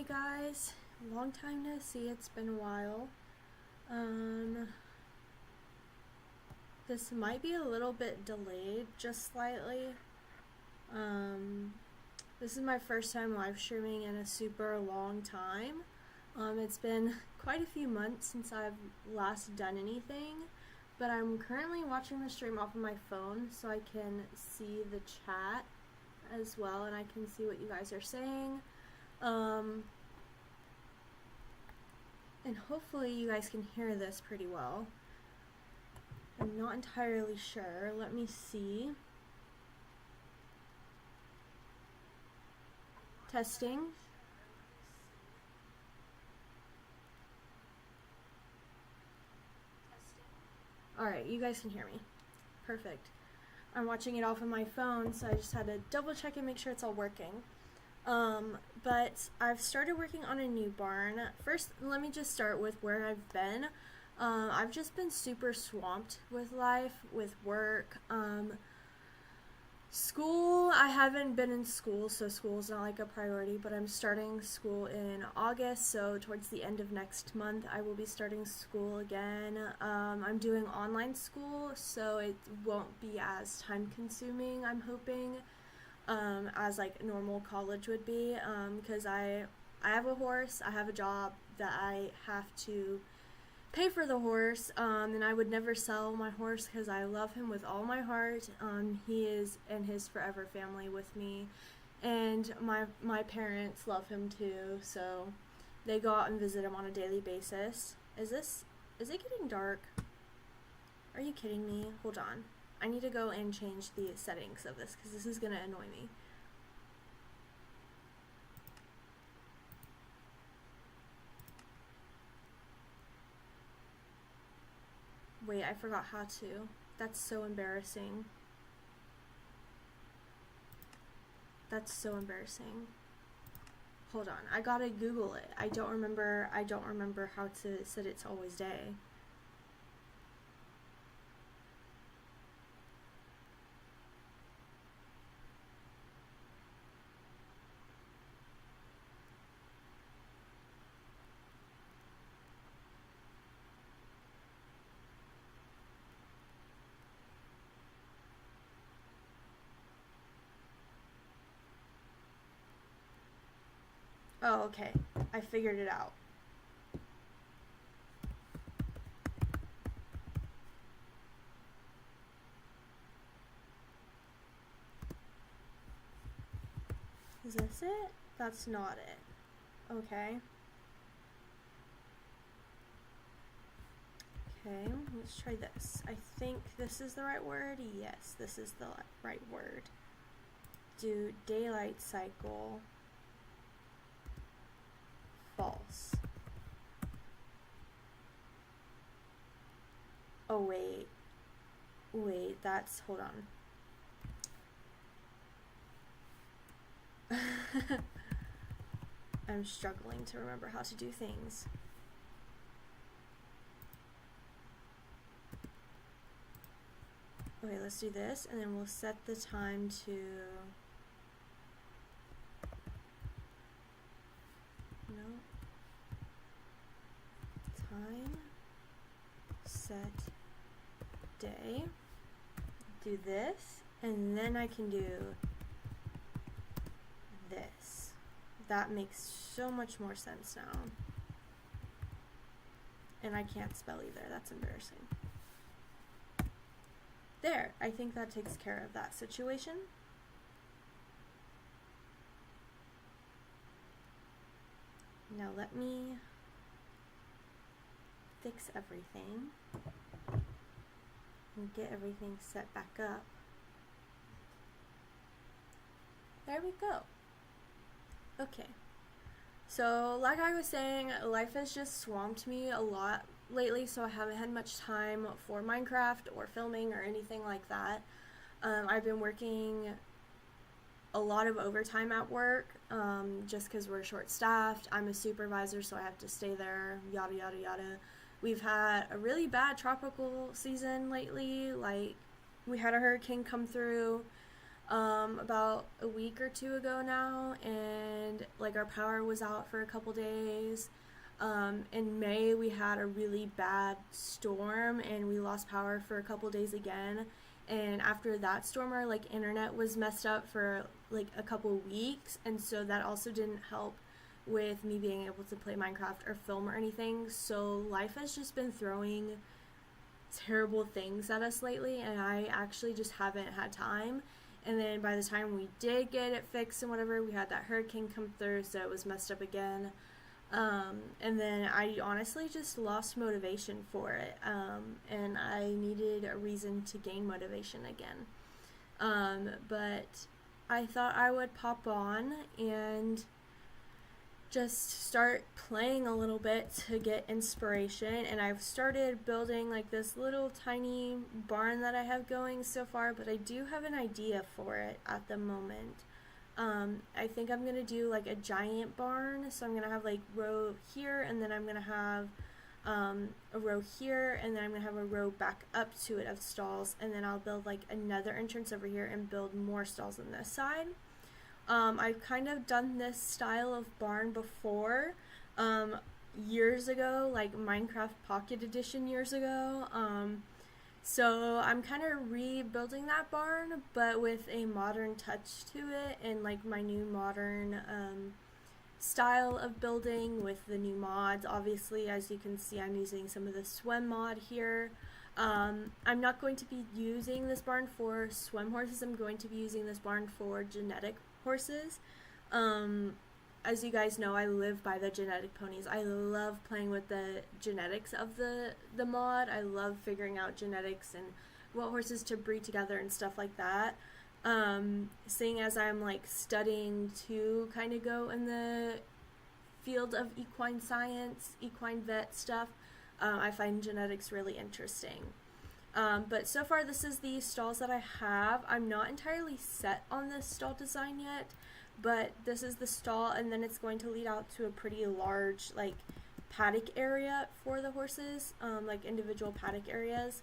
Hey guys, long time no see, it's been a while. This might be a little bit delayed, just slightly. Um, this is my first time live streaming in a super long time. It's been quite a few months since I've last done anything, but I'm currently watching the stream off of my phone so I can see the chat as well and I can see what you guys are saying. And hopefully you guys can hear this pretty well. I'm not entirely sure. Let me see. Testing. Alright, you guys can hear me. Perfect. I'm watching it off of my phone, so I just had to double check and make sure it's all working. But I've started working on a new barn. First, let me just start with where I've been. I've just been super swamped with life, with work. School, I haven't been in school, so school's not like a priority, but I'm starting school in August, so towards the end of next month I will be starting school again. I'm doing online school, so it won't be as time consuming, I'm hoping, as like normal college would be, because I have a horse, I have a job that I have to pay for the horse, and I would never sell my horse because I love him with all my heart. He is and his forever family with me, and my parents love him too, so they go out and visit him on a daily basis. Is it getting dark? Are you kidding me? Hold on. I need to go and change the settings of this because this is gonna annoy me. Wait, I forgot how to. That's so embarrassing. That's so embarrassing. Hold on, I gotta Google it. I don't remember how to set it to always day. Oh, okay. I figured it out. Is this it? That's not it. Okay. Okay, let's try this. I think this is the right word. Yes, this is the right word. Do daylight cycle. False. Oh, wait. Wait, that's, hold on. I'm struggling to remember how to do things. Okay, let's do this, and then we'll set the time to... No. Time. Set day. Do this, and then I can do this. That makes so much more sense now. And I can't spell either. That's embarrassing. There, I think that takes care of that situation. Now let me fix everything and get everything set back up. There we go. Okay. So, like I was saying, life has just swamped me a lot lately, so I haven't had much time for Minecraft or filming or anything like that. I've been working a lot of overtime at work, just because we're short-staffed. I'm a supervisor, so I have to stay there, yada yada yada. We've had a really bad tropical season lately, like we had a hurricane come through. about a week or two ago now, and like our power was out for a couple days. In May, we had a really bad storm and we lost power for a couple days again. And after that storm, our like internet was messed up for like a couple weeks, and so that also didn't help with me being able to play Minecraft or film or anything. So life has just been throwing terrible things at us lately, and I actually just haven't had time. And then by the time we did get it fixed and whatever, we had that hurricane come through, so it was messed up again. And then I honestly just lost motivation for it, and I needed a reason to gain motivation again. But I thought I would pop on and just start playing a little bit to get inspiration, and I've started building like this little tiny barn that I have going so far, but I do have an idea for it at the moment. I think I'm gonna do like a giant barn, so I'm gonna have like row here, and then I'm gonna have a row here, and then I'm gonna have a row back up to it of stalls, and then I'll build like another entrance over here and build more stalls on this side. I've kind of done this style of barn before, years ago, like Minecraft Pocket Edition years ago. So I'm kind of rebuilding that barn, but with a modern touch to it, and like my new modern style of building with the new mods. Obviously, as you can see, I'm using some of the swim mod here. I'm not going to be using this barn for swim horses. I'm going to be using this barn for genetic horses. As you guys know, I live by the genetic ponies. I love playing with the genetics of the mod. I love figuring out genetics and what horses to breed together and stuff like that. Seeing as I'm like studying to kind of go in the field of equine science, equine vet stuff, I find genetics really interesting. But so far this is the stalls that I have. I'm not entirely set on this stall design yet, but this is the stall, and then it's going to lead out to a pretty large like paddock area for the horses, like individual paddock areas.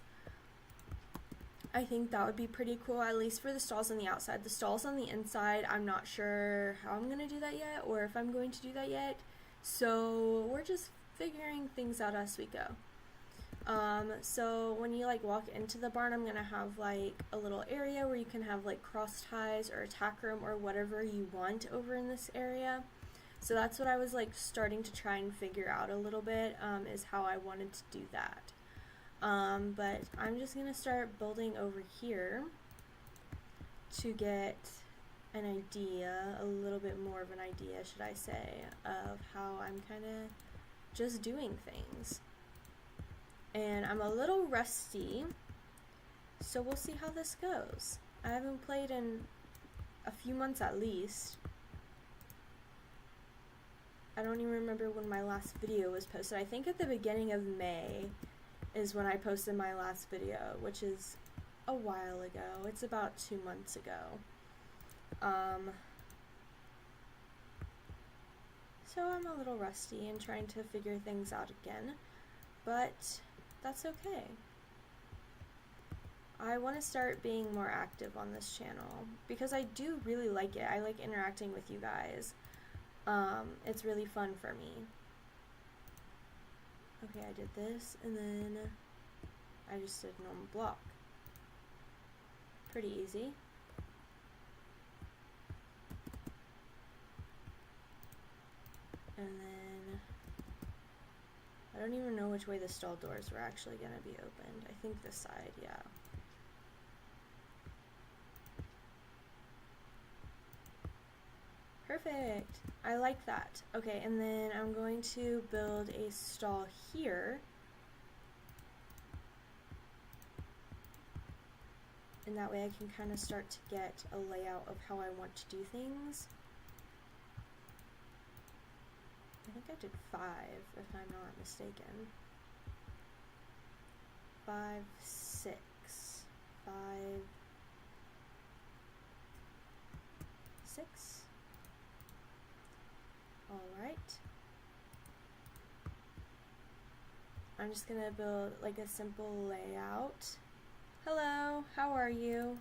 I think that would be pretty cool, at least for the stalls on the outside. The stalls on the inside, I'm not sure how I'm going to do that yet, or if I'm going to do that yet. So we're just figuring things out as we go. So when you like walk into the barn, I'm gonna have like a little area where you can have like cross ties or a tack room or whatever you want over in this area. So that's what I was like starting to try and figure out a little bit, is how I wanted to do that. But I'm just gonna start building over here to get an idea, a little bit more of an idea, should I say, of how I'm kind of just doing things. And I'm a little rusty, so we'll see how this goes. I haven't played in a few months at least. I don't even remember when my last video was posted. I think at the beginning of May is when I posted my last video, which is a while ago. It's about 2 months ago. So I'm a little rusty and trying to figure things out again, but that's okay. I want to start being more active on this channel because I do really like it. I like interacting with you guys. It's really fun for me. Okay, I did this, and then I just did a normal block. Pretty easy. And then I don't even know which way the stall doors were actually going to be opened. I think this side, yeah. Perfect. I like that. Okay, and then I'm going to build a stall here. And that way I can kind of start to get a layout of how I want to do things. I think I did 5, if I'm not mistaken. 5, 6, 5, 6. Alright. I'm just gonna build like a simple layout. Hello, how are you?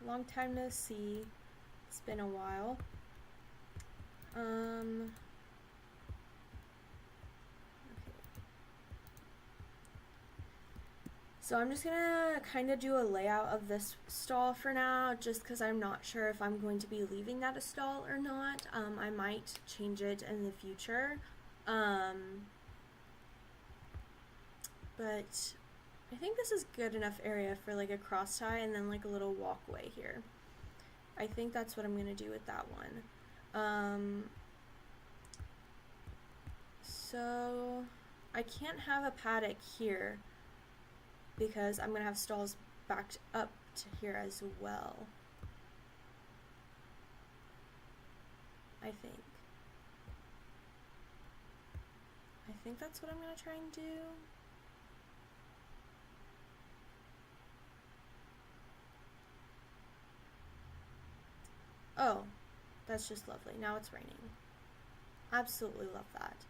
long time no see. It's been a while. Okay. So I'm just gonna kind of do a layout of this stall for now, just because I'm not sure if I'm going to be leaving that a stall or not. I might change it in the future. But I think this is good enough area for like a cross tie and then like a little walkway here. I think that's what I'm gonna do with that one. So I can't have a paddock here because I'm gonna have stalls backed up to here as well. I think that's what I'm gonna try and do. Oh, that's just lovely. Now it's raining. Absolutely love that.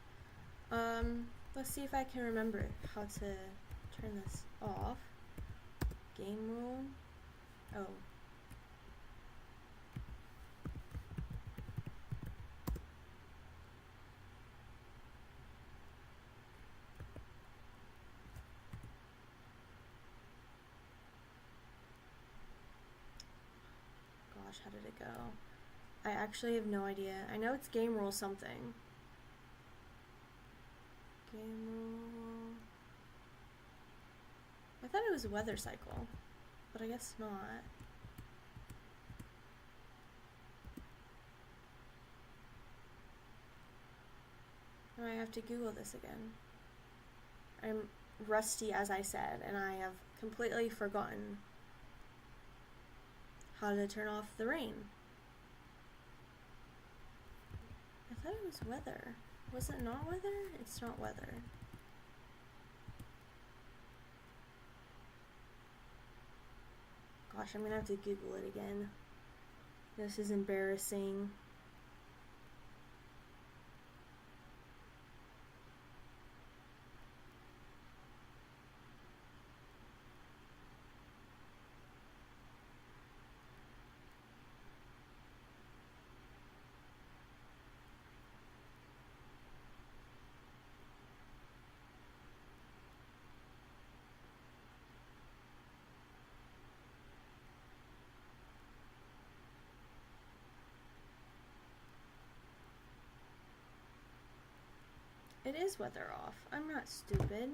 Let's see if I can remember how to turn this off. Game rule. Oh. Gosh, how did it go? I actually have no idea. I know it's game rule something. Game rule. I thought it was weather cycle, but I guess not. Now I have to Google this again. I'm rusty, as I said, and I have completely forgotten how to turn off the rain. I thought it was weather. Was it not weather? It's not weather. Gosh, I'm gonna have to Google it again. This is embarrassing. It is weather off. I'm not stupid.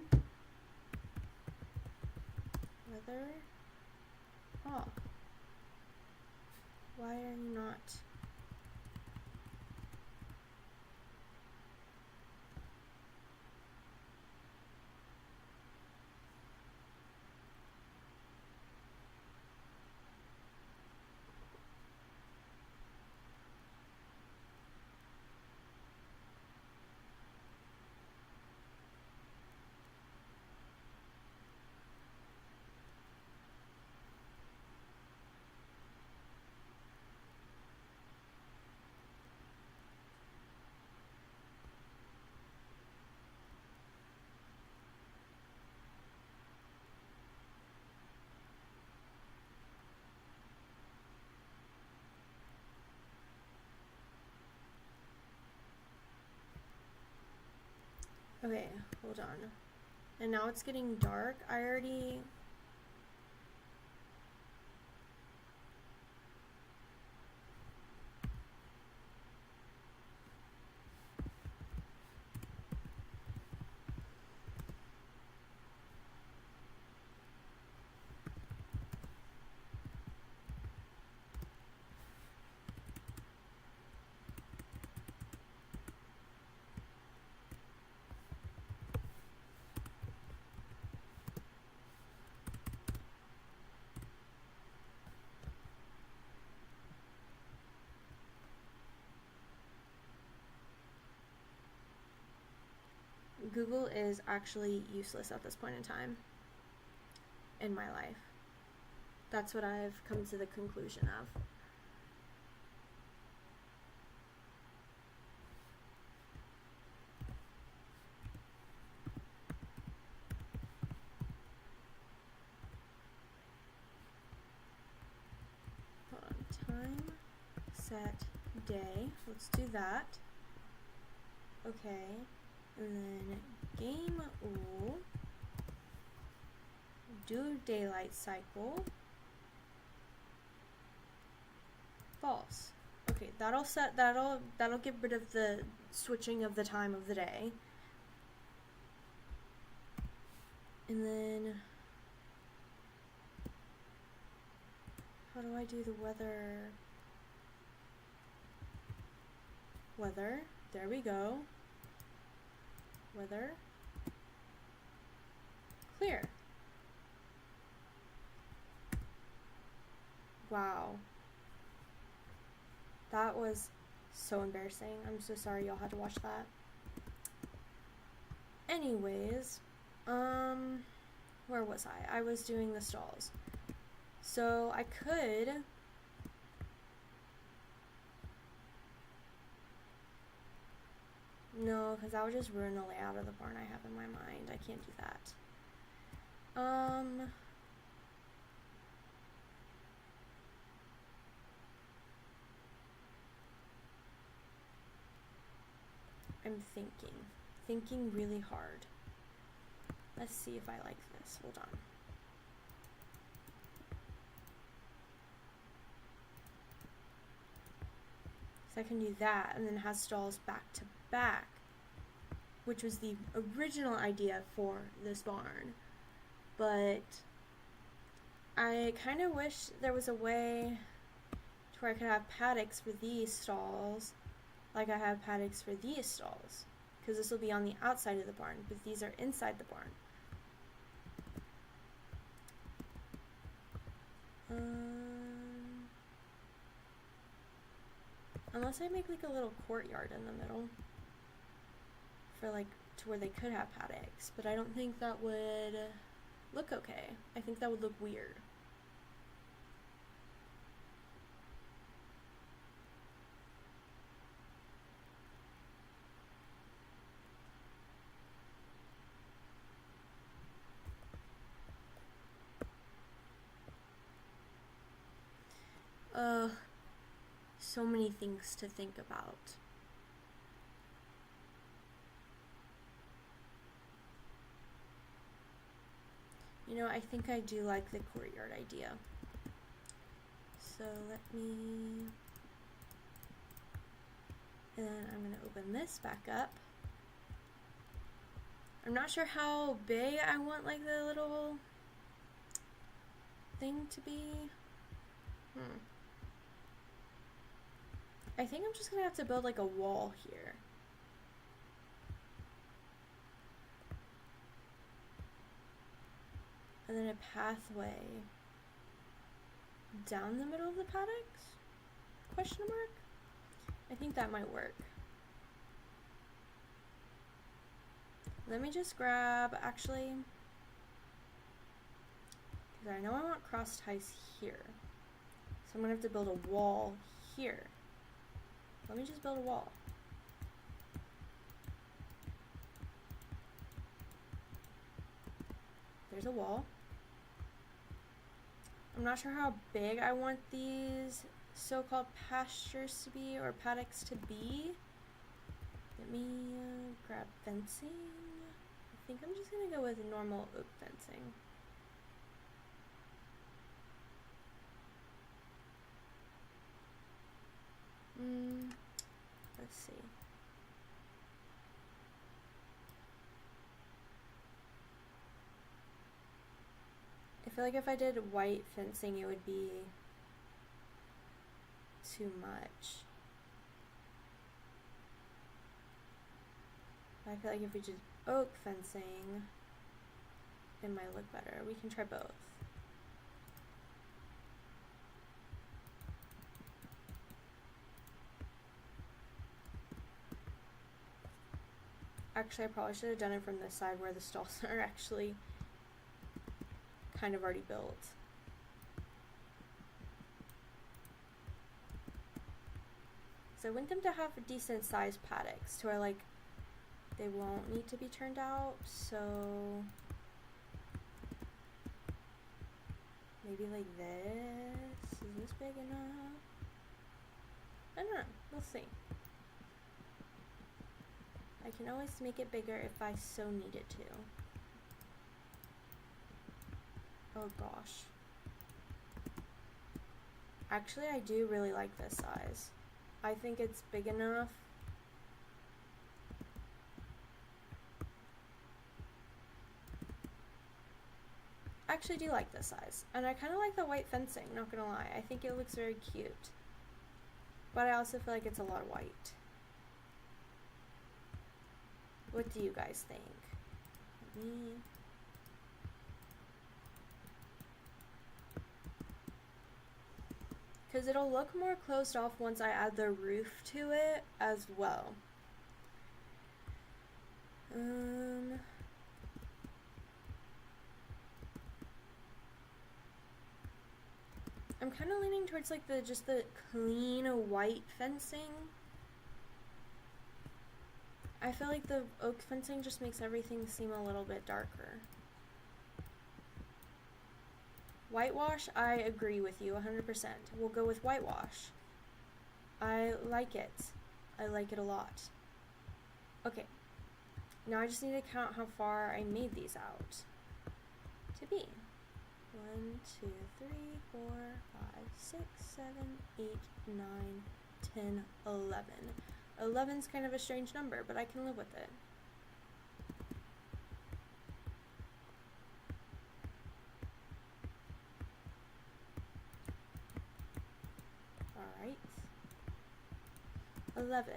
Weather off. Why are you not? Okay, hold on. And now it's getting dark. I already... Google is actually useless at this point in time in my life. That's what I've come to the conclusion of. set day. Let's do that. Okay. And then game rule. Do daylight cycle. False. Okay, that'll get rid of the switching of the time of the day. And then how do I do the weather? Weather. There we go. Weather. Clear. Wow. That was so embarrassing. I'm so sorry y'all had to watch that. Anyways, where was I? I was doing the stalls. So I could no, because that would just ruin the layout of the barn I have in my mind. I can't do that. I'm thinking really hard. Let's see if I like this. Hold on. So I can do that, and then have stalls back to back, which was the original idea for this barn. But I kind of wish there was a way to where I could have paddocks for these stalls, like I have paddocks for these stalls, because this will be on the outside of the barn, but these are inside the barn. Unless I make like a little courtyard in the middle for like to where they could have paddocks, but I don't think that would look okay. I think that would look weird. So many things to think about. You know, I think I do like the courtyard idea. So let me, and then I'm gonna open this back up. I'm not sure how big I want like the little thing to be. I think I'm just gonna have to build like a wall here. And then a pathway down the middle of the paddocks? Question mark? I think that might work. Let me just grab, actually, because I know I want cross ties here. So I'm gonna have to build a wall here. Let me just build a wall. There's a wall. I'm not sure how big I want these so-called pastures to be, or paddocks to be. Let me grab fencing. I think I'm just gonna go with normal oak fencing. Let's see. I feel like if I did white fencing, it would be too much. I feel like if we did oak fencing, it might look better. We can try both. Actually, I probably should have done it from this side where the stalls are actually kind of already built. So I want them to have decent sized paddocks to where like they won't need to be turned out, so maybe like this. Is this big enough? I don't know. We'll see. I can always make it bigger if I so needed to. Oh gosh. Actually, I do really like this size. I think it's big enough. I actually do like this size. And I kind of like the white fencing, not gonna lie. I think it looks very cute. But I also feel like it's a lot of white. What do you guys think? Me. Because it'll look more closed off once I add the roof to it as well. I'm kind of leaning towards like just the clean white fencing. I feel like the oak fencing just makes everything seem a little bit darker. Whitewash, I agree with you 100%. We'll go with whitewash. I like it. I like it a lot. Okay. Now I just need to count how far I made these out to be. 1, 2, 3, 4, 5, 6, 7, 8, 9, 10, 11. 11's kind of a strange number, but I can live with it. Alright. 11.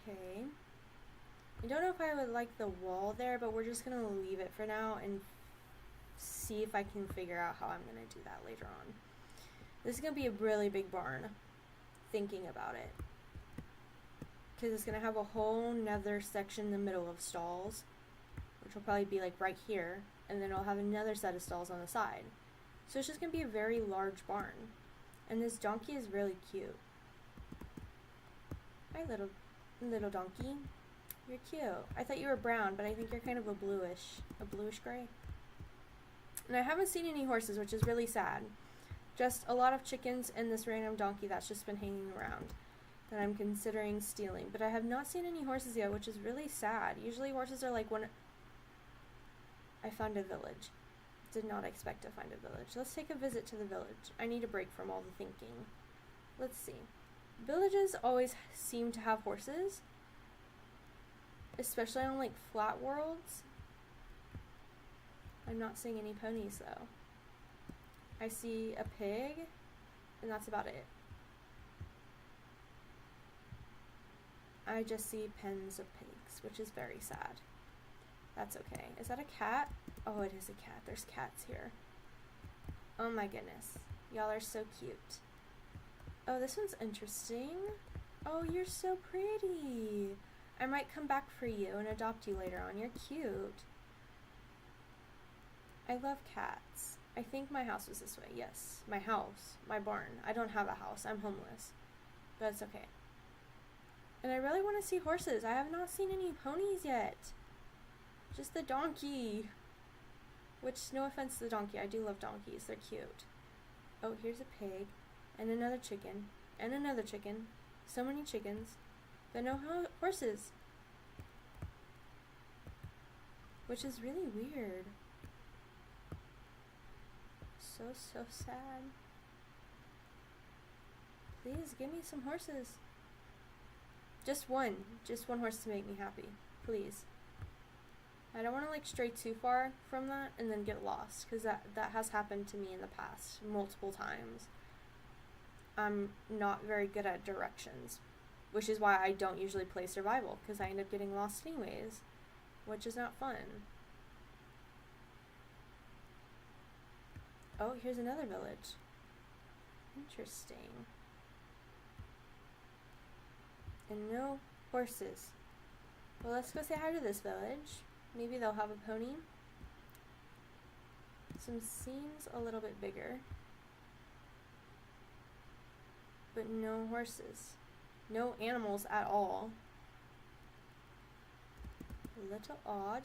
Okay. I don't know if I would like the wall there, but we're just going to leave it for now and see if I can figure out how I'm going to do that later on. This is going to be a really big barn, thinking about it. Because it's going to have a whole nether section in the middle of stalls, which will probably be like right here, and then it'll have another set of stalls on the side. So it's just going to be a very large barn. And this donkey is really cute. Hi, little donkey. You're cute. I thought you were brown, but I think you're kind of a bluish gray. And I haven't seen any horses, which is really sad. Just a lot of chickens and this random donkey that's just been hanging around that I'm considering stealing. But I have not seen any horses yet, which is really sad. Usually horses are like when I found a village. Did not expect to find a village. Let's take a visit to the village. I need a break from all the thinking. Let's see. Villages always seem to have horses, especially on like flat worlds. I'm not seeing any ponies though. I see a pig, and that's about it. I just see pens of pigs, which is very sad. That's okay. Is that a cat? Oh, it is a cat. There's cats here. Oh my goodness. Y'all are so cute. Oh, this one's interesting. Oh, you're so pretty. I might come back for you and adopt you later on. You're cute. I love cats. I think my house was this way. Yes, my house. My barn. I don't have a house. I'm homeless. But it's okay. And I really want to see horses. I have not seen any ponies yet. Just the donkey. Which, no offense to the donkey. I do love donkeys. They're cute. Oh, here's a pig. And another chicken. And another chicken. So many chickens. But no horses. Which is really weird. So sad. Please give me some horses. Just one horse to make me happy, please. I don't want to like stray too far from that and then get lost, because that has happened to me in the past multiple times. I'm not very good at directions, which is why I don't usually play survival, because I end up getting lost anyways, which is not fun. Oh, here's another village. Interesting. And no horses. Well, let's go say hi to this village. Maybe they'll have a pony. Seems a little bit bigger. But no horses. No animals at all. A little odd.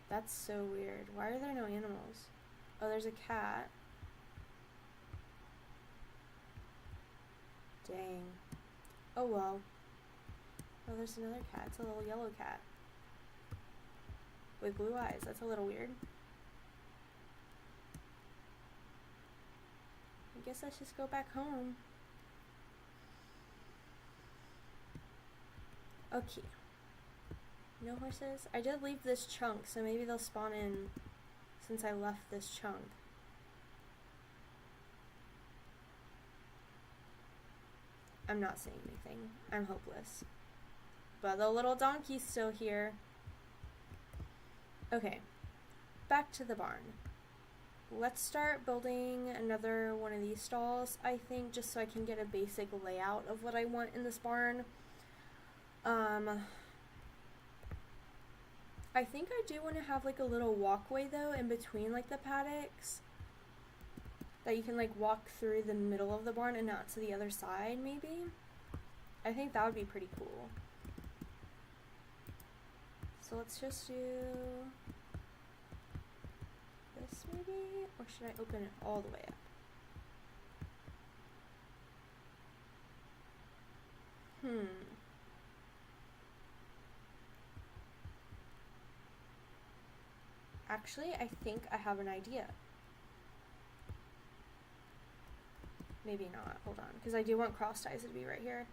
That's so weird. Why are there no animals? Oh, there's a cat. Dang. Oh well. Oh, there's another cat. It's a little yellow cat. With blue eyes. That's a little weird. I guess let's just go back home. Okay. No horses? I did leave this chunk, so maybe they'll spawn in since I left this chunk. I'm not saying anything. I'm hopeless. But the little donkey's still here. Okay. Back to the barn. Let's start building another one of these stalls, I think, just so I can get a basic layout of what I want in this barn. I think I do want to have like a little walkway though in between like the paddocks that you can like walk through the middle of the barn and not to the other side maybe. I think that would be pretty cool. So let's just do this maybe, or should I open it all the way up? Actually, I think I have an idea. Maybe not. Hold on, because I do want cross ties to be right here.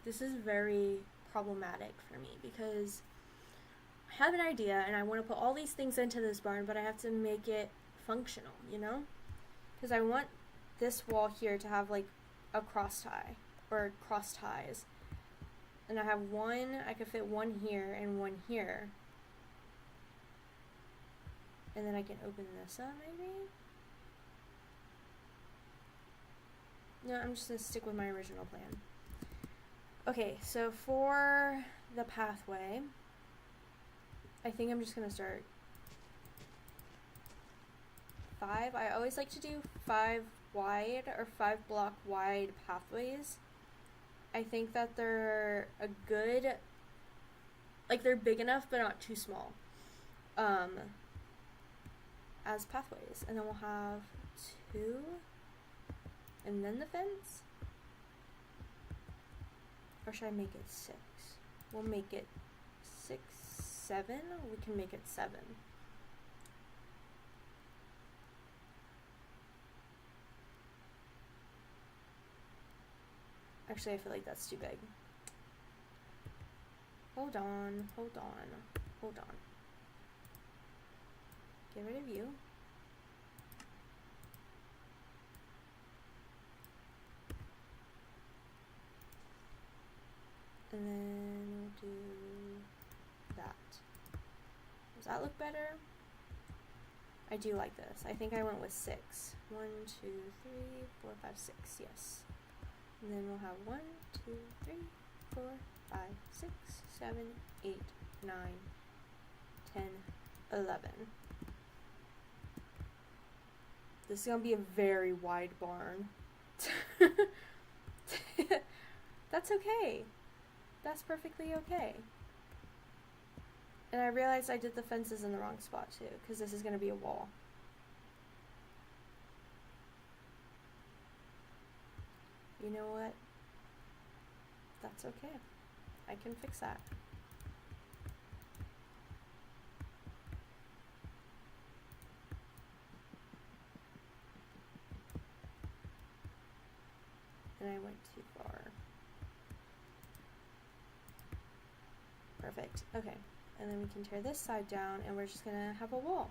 This is very problematic for me because I have an idea and I want to put all these things into this barn, but I have to make it functional, you know? Because I want this wall here to have like a cross tie or cross ties. And I have one, I could fit one here and one here. And then I can open this up maybe? No, I'm just gonna stick with my original plan. Okay, so for the pathway, I think I'm just gonna start 5. I always like to do 5 wide or 5 block wide pathways. I think that they're a good, like they're big enough but not too small, as pathways. And then we'll have 2, and then the fence. Or should I make it 6? We'll make it 6, 7. We can make it 7. Actually, I feel like that's too big. Hold on, hold on, hold on. Get rid of you. And then we'll do that. Does that look better? I do like this. I think I went with 6. 1, 2, 3, 4, 5, 6. Yes. And then we'll have 1, 2, 3, 4, 5, 6, 7, 8, 9, 10, 11. This is gonna be a very wide barn. That's okay. That's perfectly okay. And I realized I did the fences in the wrong spot too, because this is going to be a wall. You know what? That's okay. I can fix that. And I went too far. Perfect. Okay. And then we can tear this side down and we're just gonna have a wall.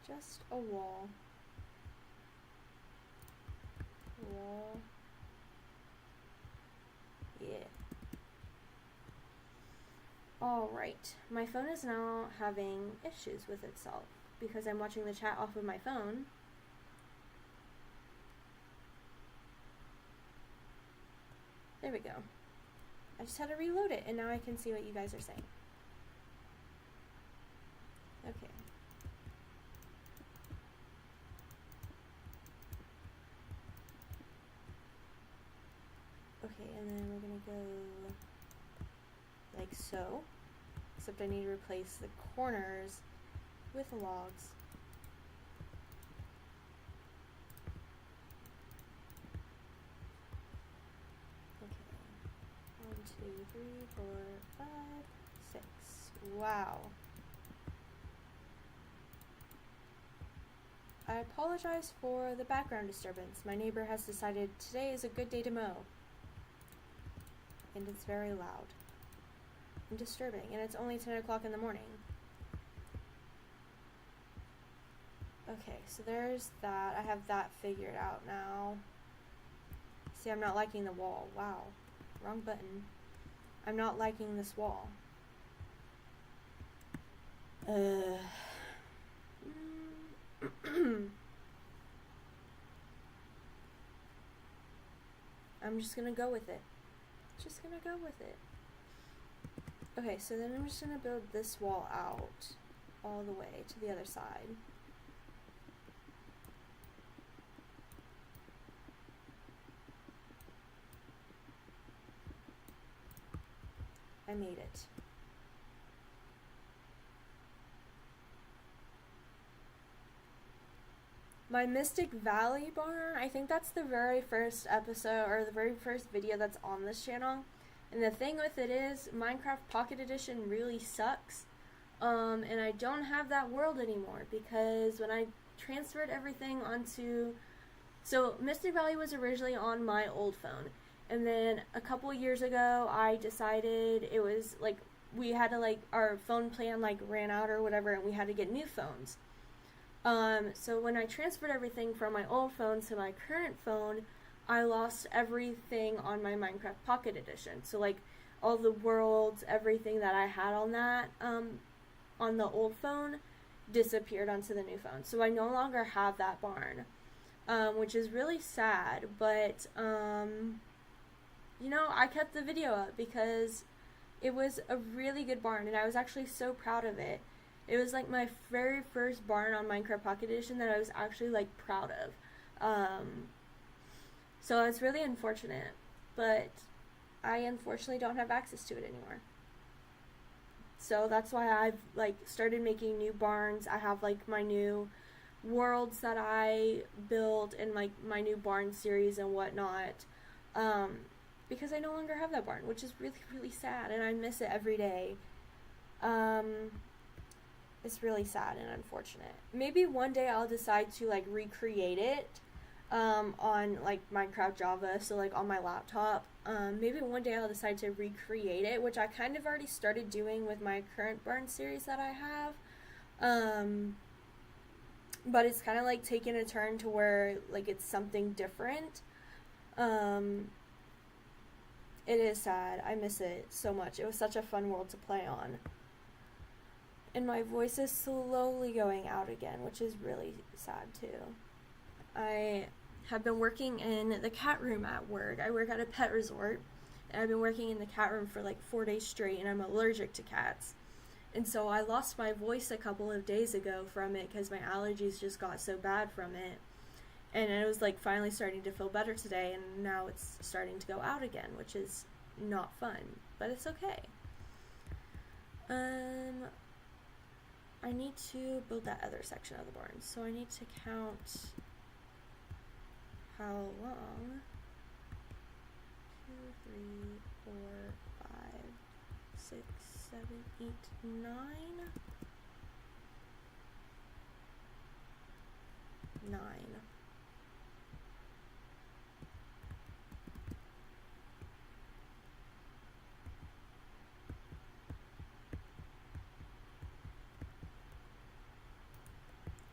Just a wall. Wall. Yeah. Alright. My phone is now having issues with itself because I'm watching the chat off of my phone. There we go. I just had to reload it, and now I can see what you guys are saying. Okay. Okay, and then we're gonna go like so, except I need to replace the corners with logs. Okay, 1, 2, 3, 4, 5, 6. Wow. I apologize for the background disturbance. My neighbor has decided today is a good day to mow. And it's very loud and disturbing, and it's only 10 o'clock in the morning. Okay, so there's that. I have that figured out now. See, I'm not liking the wall. Wow. Wrong button. I'm not liking this wall. I'm just gonna go with it. Just gonna go with it. Okay, so then I'm just gonna build this wall out all the way to the other side. I made it. My Mystic Valley barn, I think that's the very first episode, or the very first video that's on this channel. And the thing with it is, Minecraft Pocket Edition really sucks. And I don't have that world anymore, because when I transferred everything onto... So, Mystic Valley was originally on my old phone. And then, a couple years ago, I decided it was, like, we had to, like, our phone plan, like, ran out or whatever, and we had to get new phones. So when I transferred everything from my old phone to my current phone, I lost everything on my Minecraft Pocket Edition. So like all the worlds, everything that I had on that, on the old phone disappeared onto the new phone. So I no longer have that barn, which is really sad, but, you know, I kept the video up because it was a really good barn and I was actually so proud of it. It was like my very first barn on Minecraft Pocket Edition that I was actually like proud of. So it's really unfortunate, but I unfortunately don't have access to it anymore. So that's why I've like started making new barns. I have like my new worlds that I built and like my new barn series and whatnot. Because I no longer have that barn, which is really, really sad and I miss it every day. It's really sad and unfortunate. Maybe one day I'll decide to like recreate it on like Minecraft Java, so like on my laptop. Maybe one day I'll decide to recreate it, which I kind of already started doing with my current barn series that I have. But it's kind of like taking a turn to where like it's something different. It is sad. I miss it so much. It was such a fun world to play on. And my voice is slowly going out again, which is really sad too. I have been working in the cat room at work. I work at a pet resort, and I've been working in the cat room for like 4 days straight, and I'm allergic to cats. And so I lost my voice a couple of days ago from it because my allergies just got so bad from it. And it was like finally starting to feel better today, and now it's starting to go out again, which is not fun, but it's okay. I need to build that other section of the barn, so I need to count how long. 2, 3, 4, 5, 6, 7, 8, 9. 9.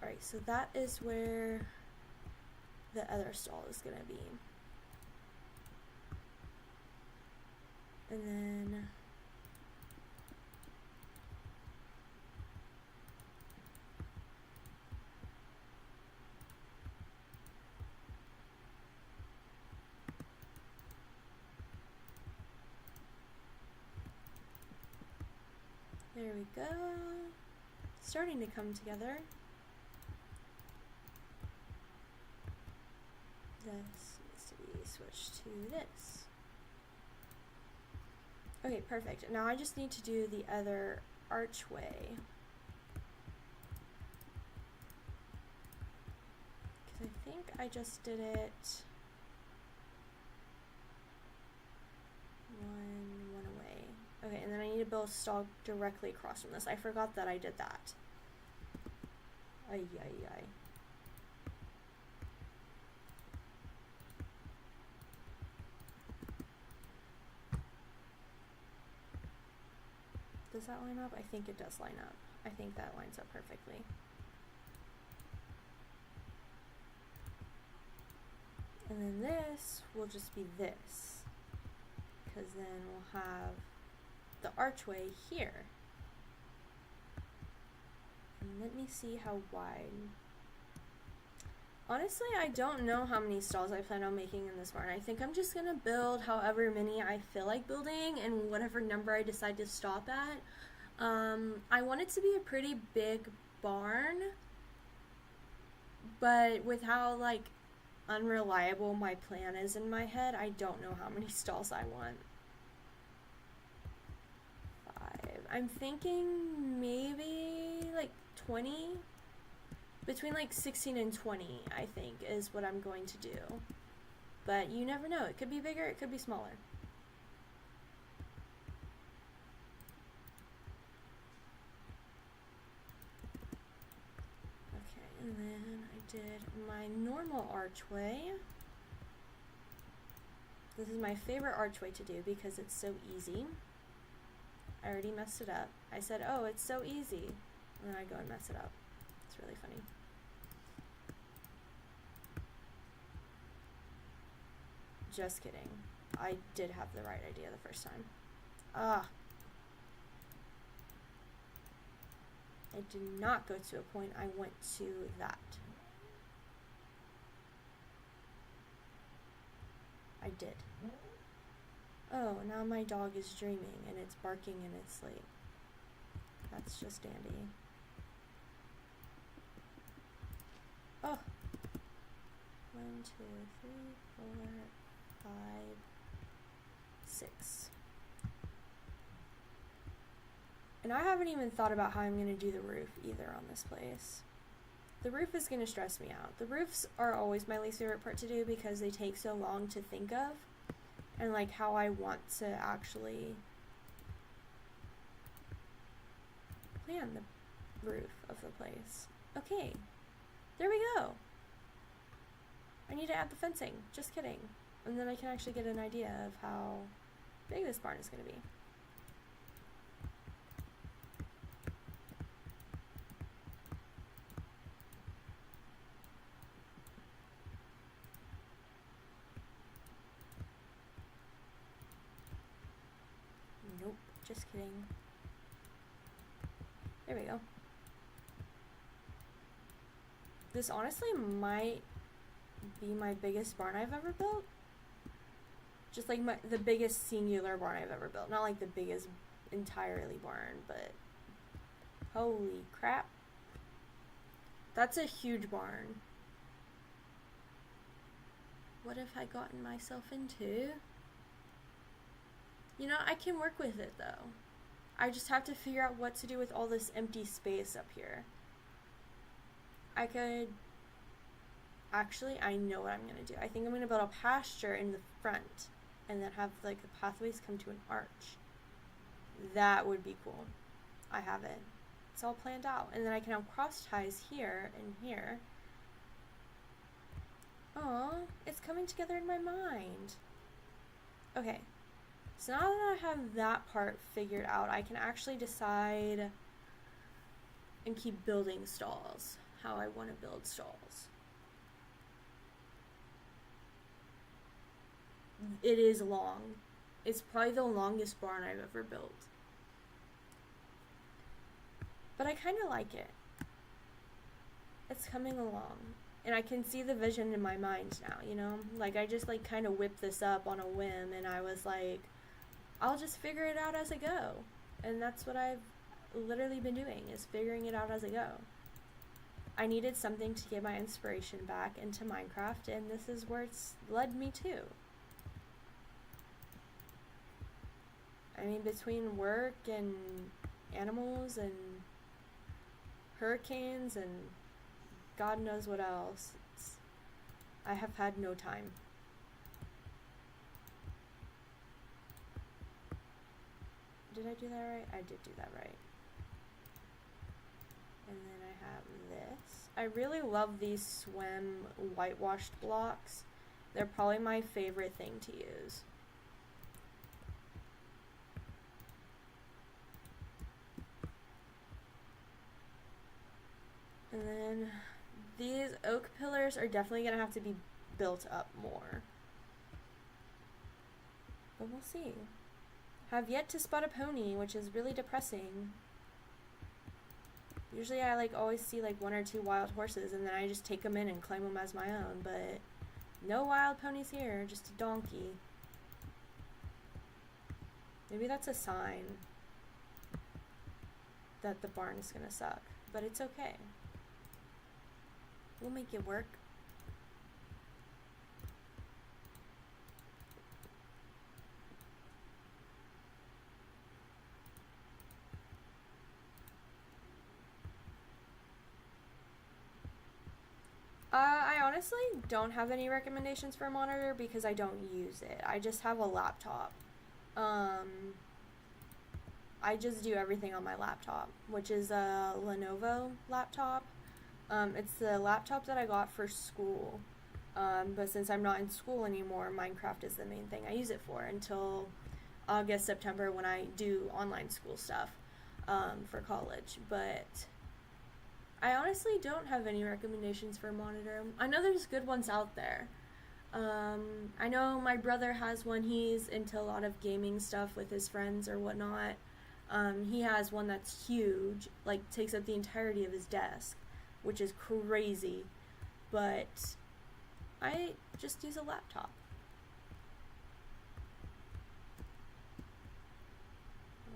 Alright, so that is where the other stall is going to be. And then there we go. It's starting to come together. This needs to be switched to this. Okay, perfect. Now I just need to do the other archway. Because I think I just did it one away. Okay, and then I need to build a stall directly across from this. I forgot that I did that. Ay, ay, ay. Does that line up? I think it does line up. I think that lines up perfectly. And then this will just be this, because then we'll have the archway here. And let me see how wide. Honestly, I don't know how many stalls I plan on making in this barn. I think I'm just gonna build however many I feel like building and whatever number I decide to stop at. I want it to be a pretty big barn, but with how like unreliable my plan is in my head, I don't know how many stalls I want. 5. I'm thinking maybe like 20. Between like 16 and 20, I think, is what I'm going to do. But you never know. It could be bigger, it could be smaller. Okay, and then I did my normal archway. This is my favorite archway to do because it's so easy. I already messed it up. I said, oh, it's so easy. And then I go and mess it up. It's really funny. Just kidding. I did have the right idea the first time. Ah. I did not go to a point. I went to that. I did. Oh, now my dog is dreaming and it's barking in its sleep. That's just dandy. Oh. 1, 2, 3, 4, 5, 6. And I haven't even thought about how I'm going to do the roof either on this place. The roof is going to stress me out. The roofs are always my least favorite part to do because they take so long to think of. And like how I want to actually plan the roof of the place. Okay, there we go. I need to add the fencing. Just kidding. And then I can actually get an idea of how big this barn is going to be. Nope, just kidding. There we go. This honestly might be my biggest barn I've ever built. Just like the biggest singular barn I've ever built. Not like the biggest entirely barn, but holy crap. That's a huge barn. What have I gotten myself into? You know, I can work with it though. I just have to figure out what to do with all this empty space up here. I could... Actually, I know what I'm going to do. I think I'm going to build a pasture in the front and then have like the pathways come to an arch. That would be cool. I have it. It's all planned out. And then I can have cross ties here and here. Aw, it's coming together in my mind. Okay. So now that I have that part figured out, I can actually decide and keep building stalls. How I want to build stalls. It is long. It's probably the longest barn I've ever built. But I kind of like it. It's coming along. And I can see the vision in my mind now, you know? Like, I just, like, kind of whipped this up on a whim, and I was like, I'll just figure it out as I go. And that's what I've literally been doing, is figuring it out as I go. I needed something to get my inspiration back into Minecraft, and this is where it's led me to. I mean, between work and animals and hurricanes and God knows what else, I have had no time. Did I do that right? I did do that right. And then I have this. I really love these Swim whitewashed blocks. They're probably my favorite thing to use. And then these oak pillars are definitely going to have to be built up more. But we'll see. Have yet to spot a pony, which is really depressing. Usually I like always see like 1 or 2 wild horses and then I just take them in and claim them as my own, but no wild ponies here, just a donkey. Maybe that's a sign that the barn is gonna suck, but it's okay. We'll make it work. I honestly don't have any recommendations for a monitor because I don't use it. I just have a laptop. I just do everything on my laptop, which is a Lenovo laptop. It's the laptop that I got for school. But since I'm not in school anymore, Minecraft is the main thing I use it for until August, September when I do online school stuff for college. But I honestly don't have any recommendations for a monitor. I know there's good ones out there. I know my brother has one. He's into a lot of gaming stuff with his friends or whatnot. He has one that's huge, like takes up the entirety of his desk, which is crazy. But I just use a laptop.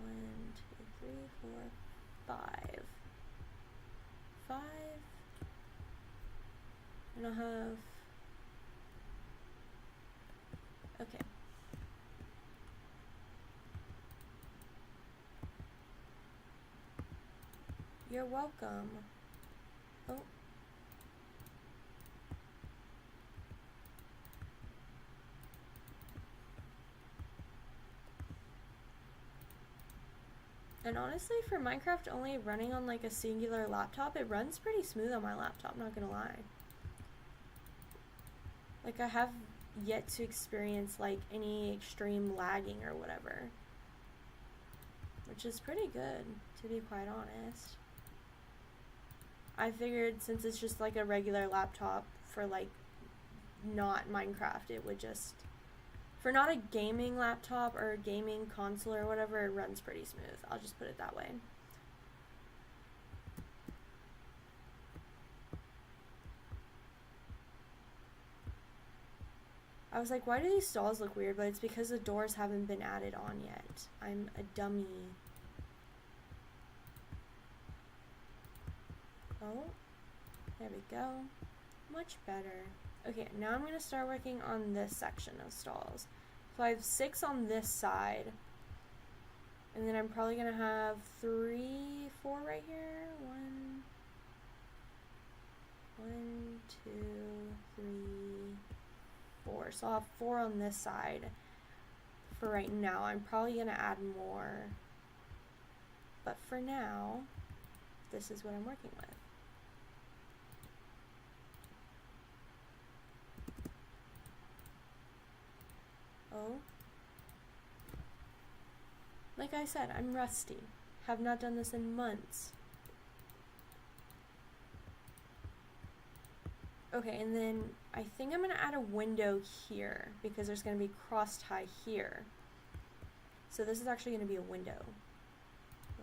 One, two, three, four, five. And I'll have, okay. You're welcome. Oh. And honestly, for Minecraft only running on like a singular laptop, it runs pretty smooth on my laptop, not gonna lie. Like, I have yet to experience like any extreme lagging or whatever, which is pretty good, to be quite honest. I figured since it's just like a regular laptop for like not Minecraft, it would just, for not a gaming laptop or a gaming console or whatever, it runs pretty smooth. I'll just put it that way. I was like, why do these stalls look weird? But it's because the doors haven't been added on yet. I'm a dummy. Oh, there we go. Much better. Okay, now I'm going to start working on this section of stalls. So I have 6 on this side. And then I'm probably going to have 3, 4 right here. 1, 2, 3, 4. So I'll have 4 on this side for right now. I'm probably going to add more. But for now, this is what I'm working with. Oh. Like I said, I'm rusty. Have not done this in months. Okay, and then I think I'm going to add a window here because there's going to be cross tie here. So this is actually going to be a window.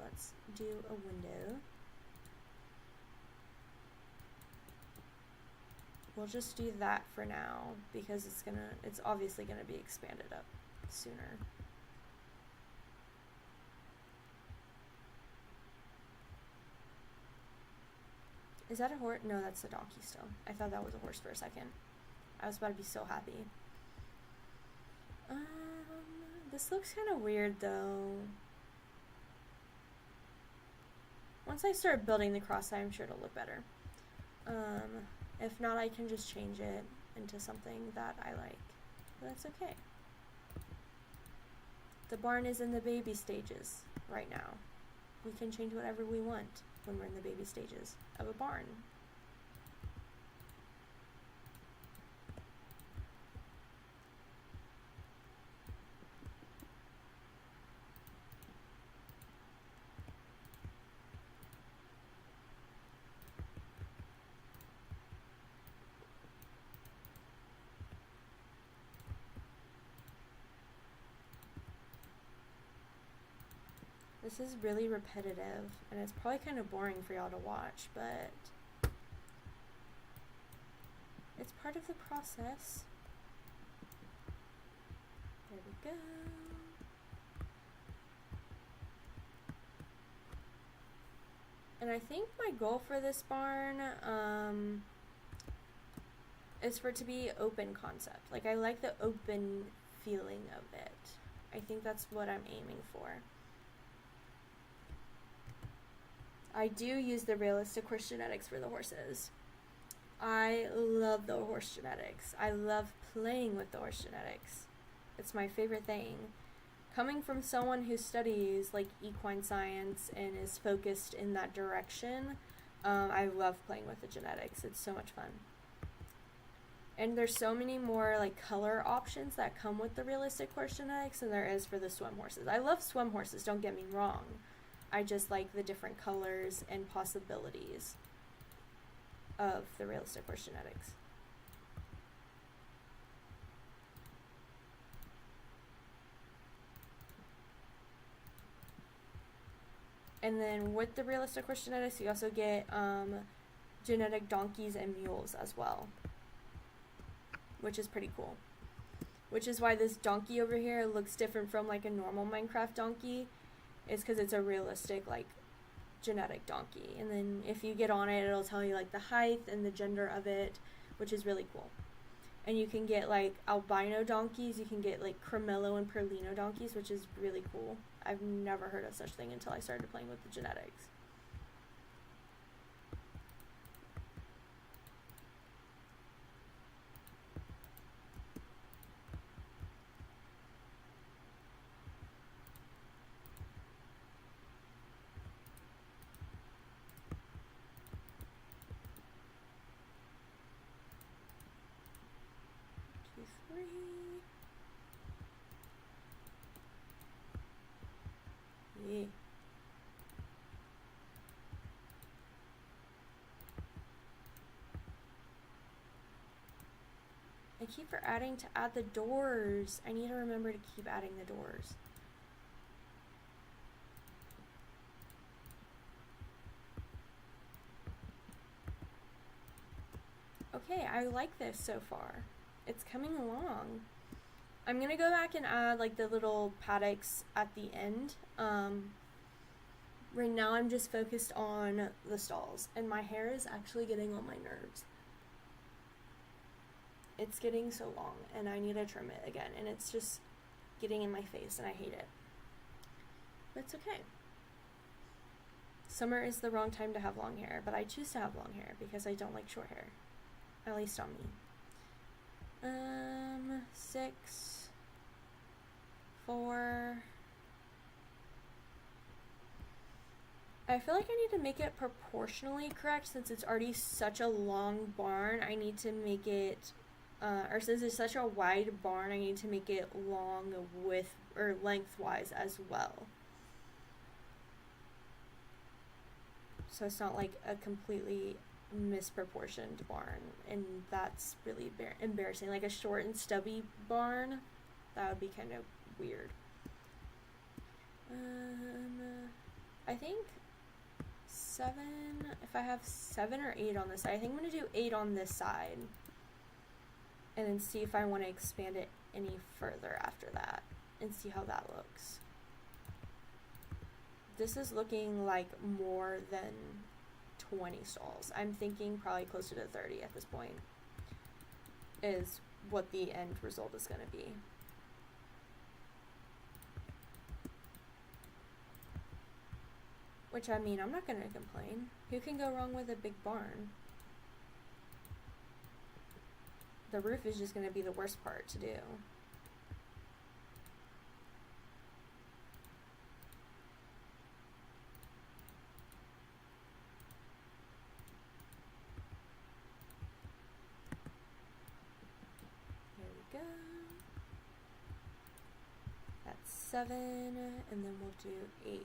Let's do a window. We'll just do that for now because it's obviously gonna be expanded up sooner. Is that a horse? No, that's a donkey still. I thought that was a horse for a second. I was about to be so happy. This looks kind of weird though. Once I start building the cross, I'm sure it'll look better. If not, I can just change it into something that I like. But that's okay. The barn is in the baby stages right now. We can change whatever we want when we're in the baby stages of a barn. This is really repetitive, and it's probably kind of boring for y'all to watch, but it's part of the process. There we go. And I think my goal for this barn is for it to be open concept. Like, I like the open feeling of it. I think that's what I'm aiming for. I do use the realistic horse genetics for the horses. I love the horse genetics. I love playing with the horse genetics. It's my favorite thing. Coming from someone who studies like equine science and is focused in that direction, I love playing with the genetics. It's so much fun. And there's so many more like color options that come with the realistic horse genetics than there is for the swim horses. I love swim horses, don't get me wrong. I just like the different colors and possibilities of the realistic horse genetics. And then with the realistic horse genetics, you also get genetic donkeys and mules as well, which is pretty cool. Which is why this donkey over here looks different from like a normal Minecraft donkey. Is because it's a realistic like genetic donkey, and then if you get on it, it'll tell you like the height and the gender of it, which is really cool. And you can get like albino donkeys, you can get like Cremello and Perlino donkeys, which is really cool. I've never heard of such thing until I started playing with the genetics. Yeah. I keep forgetting to add the doors. I need to remember to keep adding the doors. Okay, I like this so far. It's coming along. I'm gonna go back and add like the little paddocks at the end. Right now I'm just focused on the stalls, and my hair is actually getting on my nerves. It's getting so long, and I need to trim it again, and it's just getting in my face, and I hate it. But it's okay. Summer is the wrong time to have long hair, but I choose to have long hair because I don't like short hair. At least on me. 6, 4. I feel like I need to make it proportionally correct since it's already such a long barn. I need to make it, or since it's such a wide barn, I need to make it long width or lengthwise as well. So it's not like a completely misproportioned barn, and that's really embarrassing. Like a short and stubby barn, that would be kind of weird. I think 7, if I have 7 or 8 on this side, I think I'm going to do 8 on this side, and then see if I want to expand it any further after that, and see how that looks. This is looking like more than 20 stalls. I'm thinking probably closer to 30 at this point is what the end result is going to be. Which, I mean, I'm not gonna complain. Who can go wrong with a big barn? The roof is just gonna be the worst part to do. There we go. That's 7, and then we'll do 8.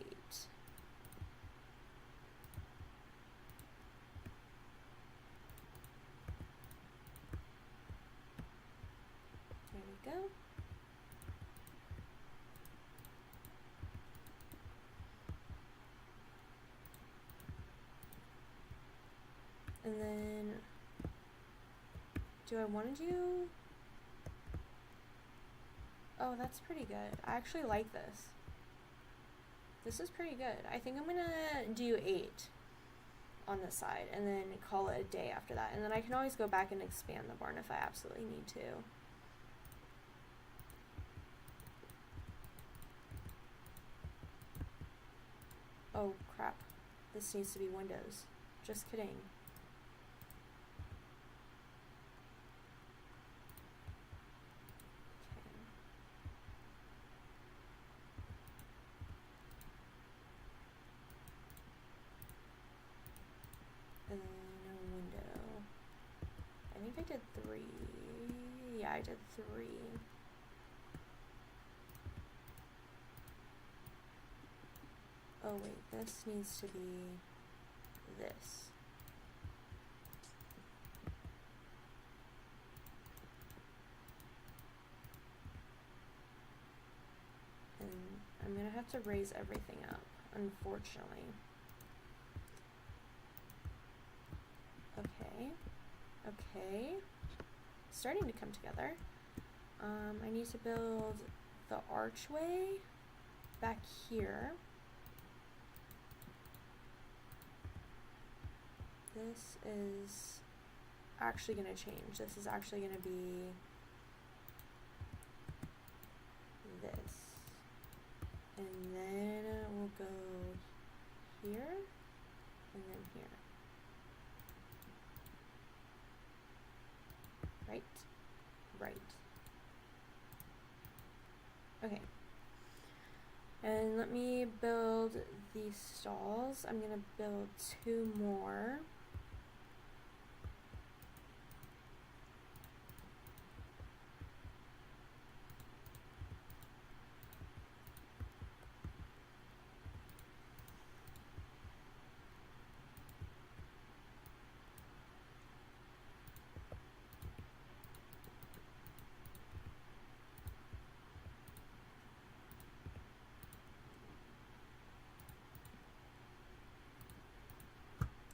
There we go. And then, do I want to do... Oh, that's pretty good. I actually like this. This is pretty good. I think I'm gonna do 8 on this side and then call it a day after that. And then I can always go back and expand the barn if I absolutely need to. Oh crap. This needs to be windows. Just kidding. And then a window. I think I did 3. Yeah, I did 3. Oh wait, this needs to be this. And I'm gonna have to raise everything up, unfortunately. Okay, okay, starting to come together. I need to build the archway back here. This is actually going to change. This is actually going to be this. And then we'll go here and then here. Right? Right. Okay. And let me build these stalls. I'm going to build 2 more.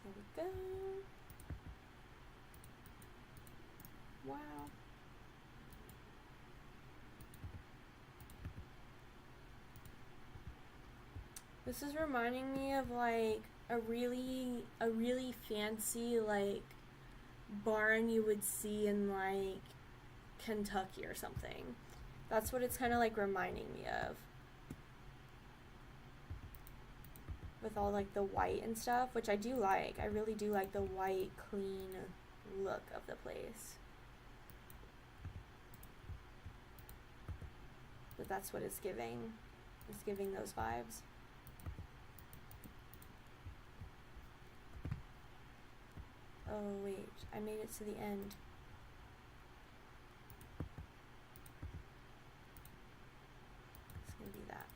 There we go. Wow. This is reminding me of like a really fancy like barn you would see in like Kentucky or something. That's what it's kind of like reminding me of. With all like the white and stuff, which I do like. I really do like the white, clean look of the place. But that's what it's giving. It's giving those vibes. Oh wait, I made it to the end. It's gonna be that.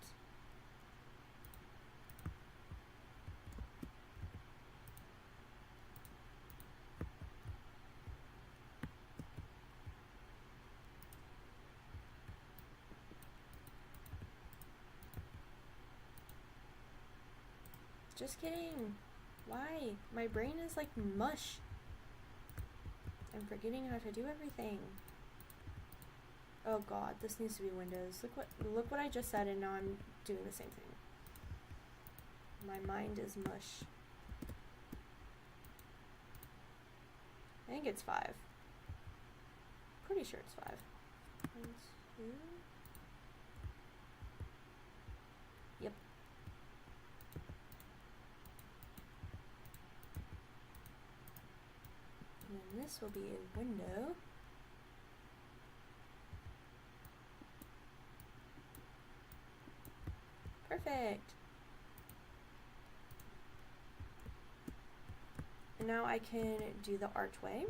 Just kidding. Why? My brain is like mush. I'm forgetting how to do everything. Oh god, this needs to be windows. Look what I just said, and now I'm doing the same thing. My mind is mush. I think it's 5. Pretty sure it's 5. 1, 2. Yep. And this will be a window. Perfect. And now I can do the archway.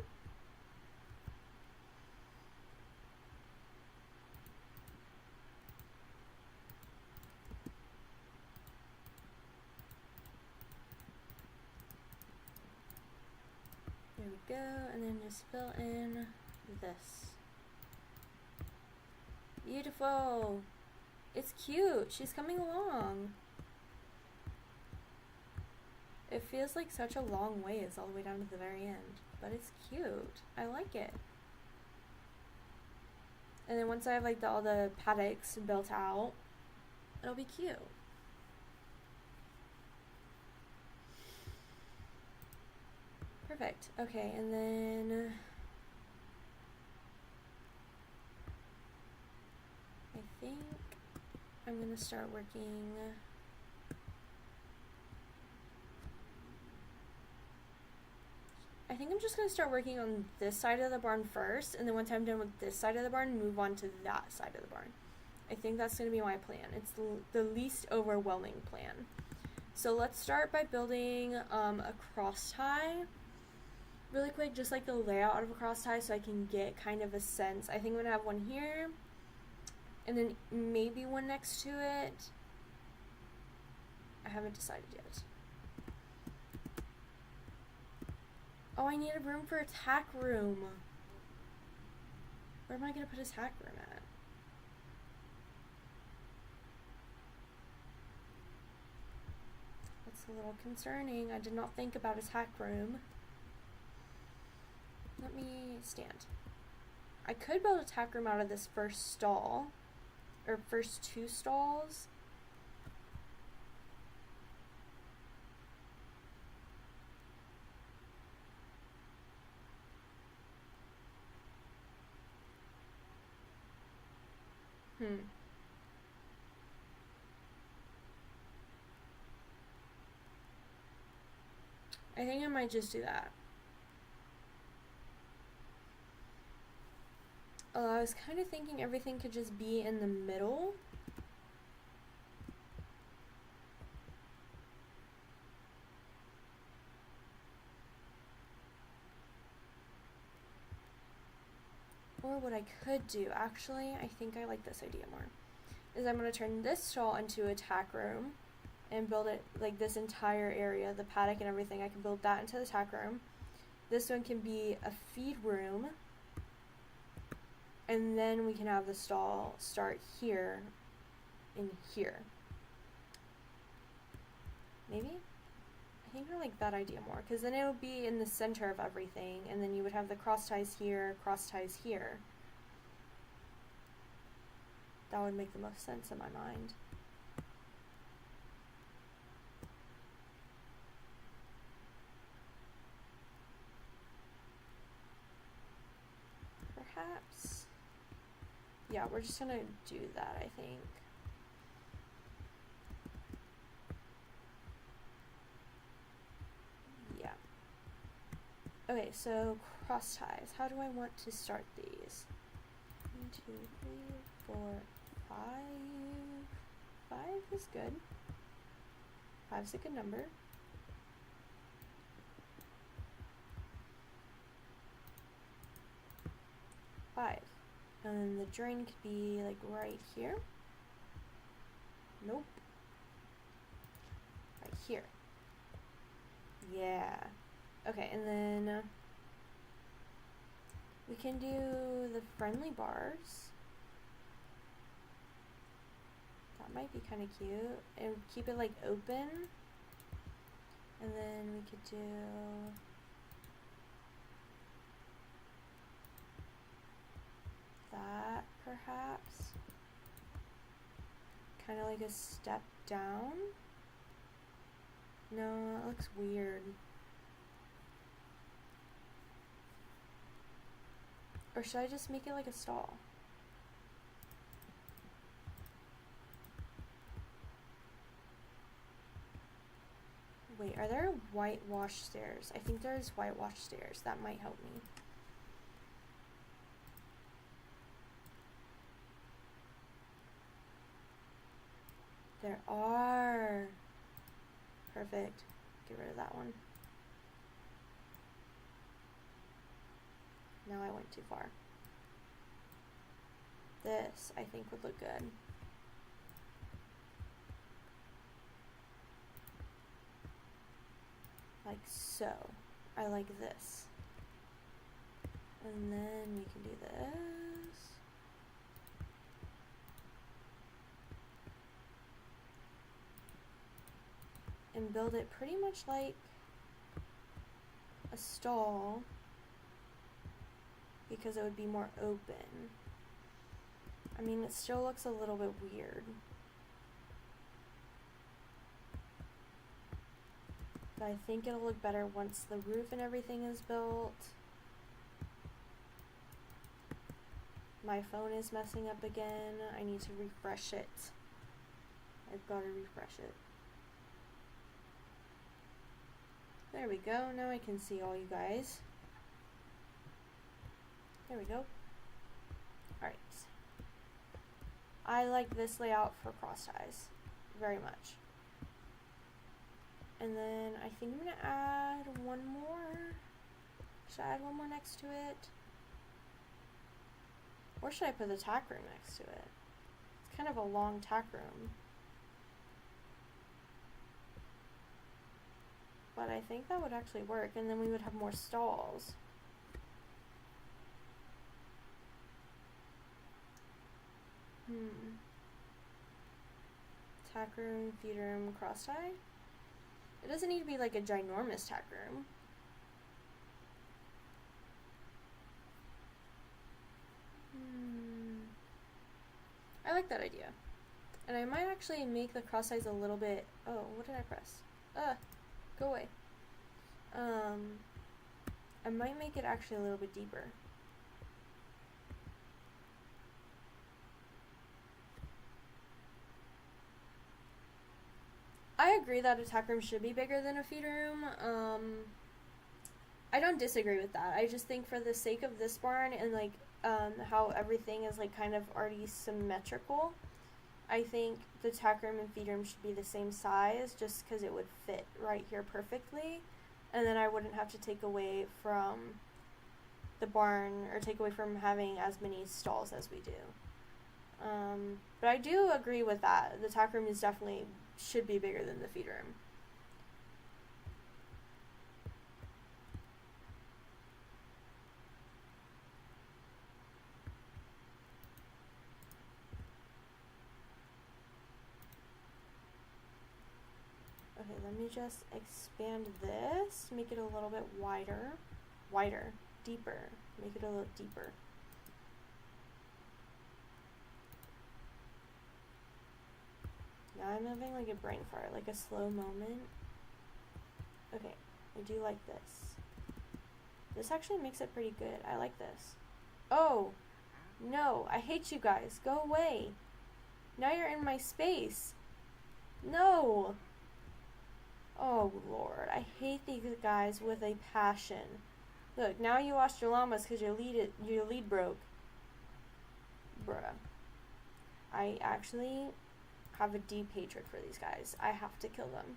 There we go, and then just fill in this. Beautiful. It's cute. She's coming along. It feels like such a long ways all the way down to the very end, but it's cute. I like it. And then once I have like all the paddocks built out, it'll be cute. Perfect. Okay, and then I think I'm gonna start working. I think I'm just gonna start working on this side of the barn first, and then once I'm done with this side of the barn, move on to that side of the barn. I think that's gonna be my plan. It's the least overwhelming plan. So let's start by building a cross tie. Really quick, just like the layout of a cross tie so I can get kind of a sense. I think I'm gonna have one here, and then maybe one next to it. I haven't decided yet. Oh, I need a room for a tack room. Where am I gonna put his tack room at? That's a little concerning. I did not think about his tack room. Let me stand. I could build a tack room out of this first stall, or first two stalls. I think I might just do that. I was kind of thinking everything could just be in the middle. Or what I could do, actually, I think I like this idea more, is I'm going to turn this stall into a tack room and build it, like this entire area, the paddock and everything, I can build that into the tack room. This one can be a feed room, and then we can have the stall start here and here. Maybe? I think I like that idea more, because then it would be in the center of everything, and then you would have the cross ties here, cross ties here. That would make the most sense in my mind. Perhaps. Yeah, we're just gonna do that, I think. Yeah. Okay, so cross ties. How do I want to start these? 1, 2, 3, 4, 5. 5 is good. 5 is a good number. Five. And then the drain could be like right here. Nope. Right here. Yeah. Okay, and then we can do the friendly bars. That might be kind of cute. And keep it like open. And then we could do that, perhaps. Kind of like a step down. No, that looks weird. Or should I just make it like a stall? Wait, are there whitewashed stairs? I think there's whitewashed stairs. That might help me. There are. Perfect. Get rid of that one. Now I went too far. This, I think, would look good. Like so. I like this. And then we can do this. And build it pretty much like a stall, because it would be more open. I mean, it still looks a little bit weird. But I think it'll look better once the roof and everything is built. My phone is messing up again. I need to refresh it. I've got to refresh it. There we go. Now I can see all you guys. There we go. Alright. I like this layout for cross ties very much. And then I think I'm going to add one more. Should I add one more next to it? Or should I put the tack room next to it? It's kind of a long tack room. But I think that would actually work, and then we would have more stalls. Tack room, feed room, cross tie? It doesn't need to be like a ginormous tack room. I like that idea. And I might actually make the cross ties a little bit... Oh, what did I press? Go away. I might make it actually a little bit deeper. I agree that a tack room should be bigger than a feed room. I don't disagree with that. I just think for the sake of this barn and like how everything is like kind of already symmetrical, I think the tack room and feed room should be the same size just because it would fit right here perfectly, and then I wouldn't have to take away from the barn or take away from having as many stalls as we do. But I do agree with that. The tack room is definitely should be bigger than the feed room. Okay, let me just expand this, make it a little bit wider, deeper, make it a little deeper. Now I'm having like a brain fart, like a slow moment. Okay, I do like this. This actually makes it pretty good. I like this. Oh, no, I hate you guys. Go away. Now you're in my space. No. Oh, Lord. I hate these guys with a passion. Look, now you lost your llamas because your lead broke. Bruh. I actually have a deep hatred for these guys. I have to kill them.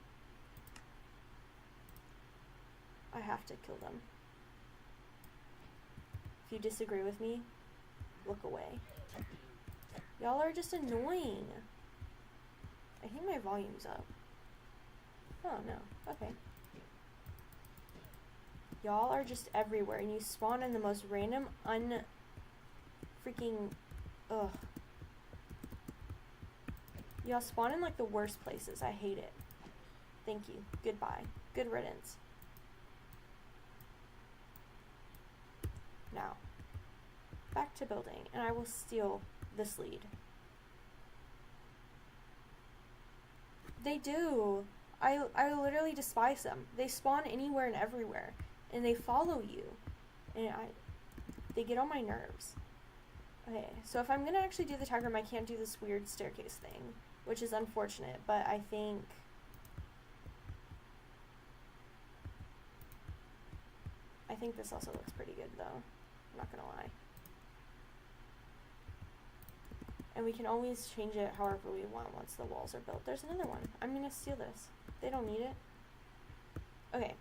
I have to kill them. If you disagree with me, look away. Y'all are just annoying. I think my volume's up. Oh, no. Okay. Y'all are just everywhere, and you spawn in the most random, freaking... Ugh. Y'all spawn in, like, the worst places. I hate it. Thank you. Goodbye. Good riddance. Now, back to building, and I will steal this lead. They do. I literally despise them. They spawn anywhere and everywhere, and they follow you, and they get on my nerves. Okay, so if I'm gonna actually do the tack room, I can't do this weird staircase thing, which is unfortunate, but I think think this also looks pretty good though. I'm not gonna lie. And we can always change it however we want once the walls are built. There's another one. I'm gonna steal this. They don't need it. Okay.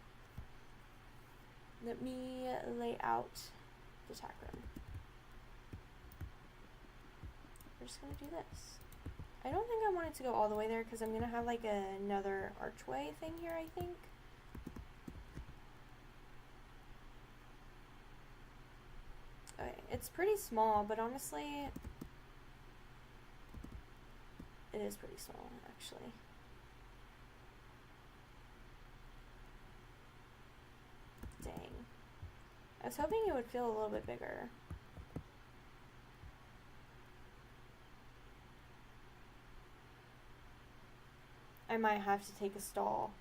Let me lay out the tack room. We're just gonna do this. I don't think I want it to go all the way there because I'm gonna have like another archway thing here, I think. Okay, it's pretty small, but honestly, it is pretty small, actually. Dang. I was hoping it would feel a little bit bigger. I might have to take a stall.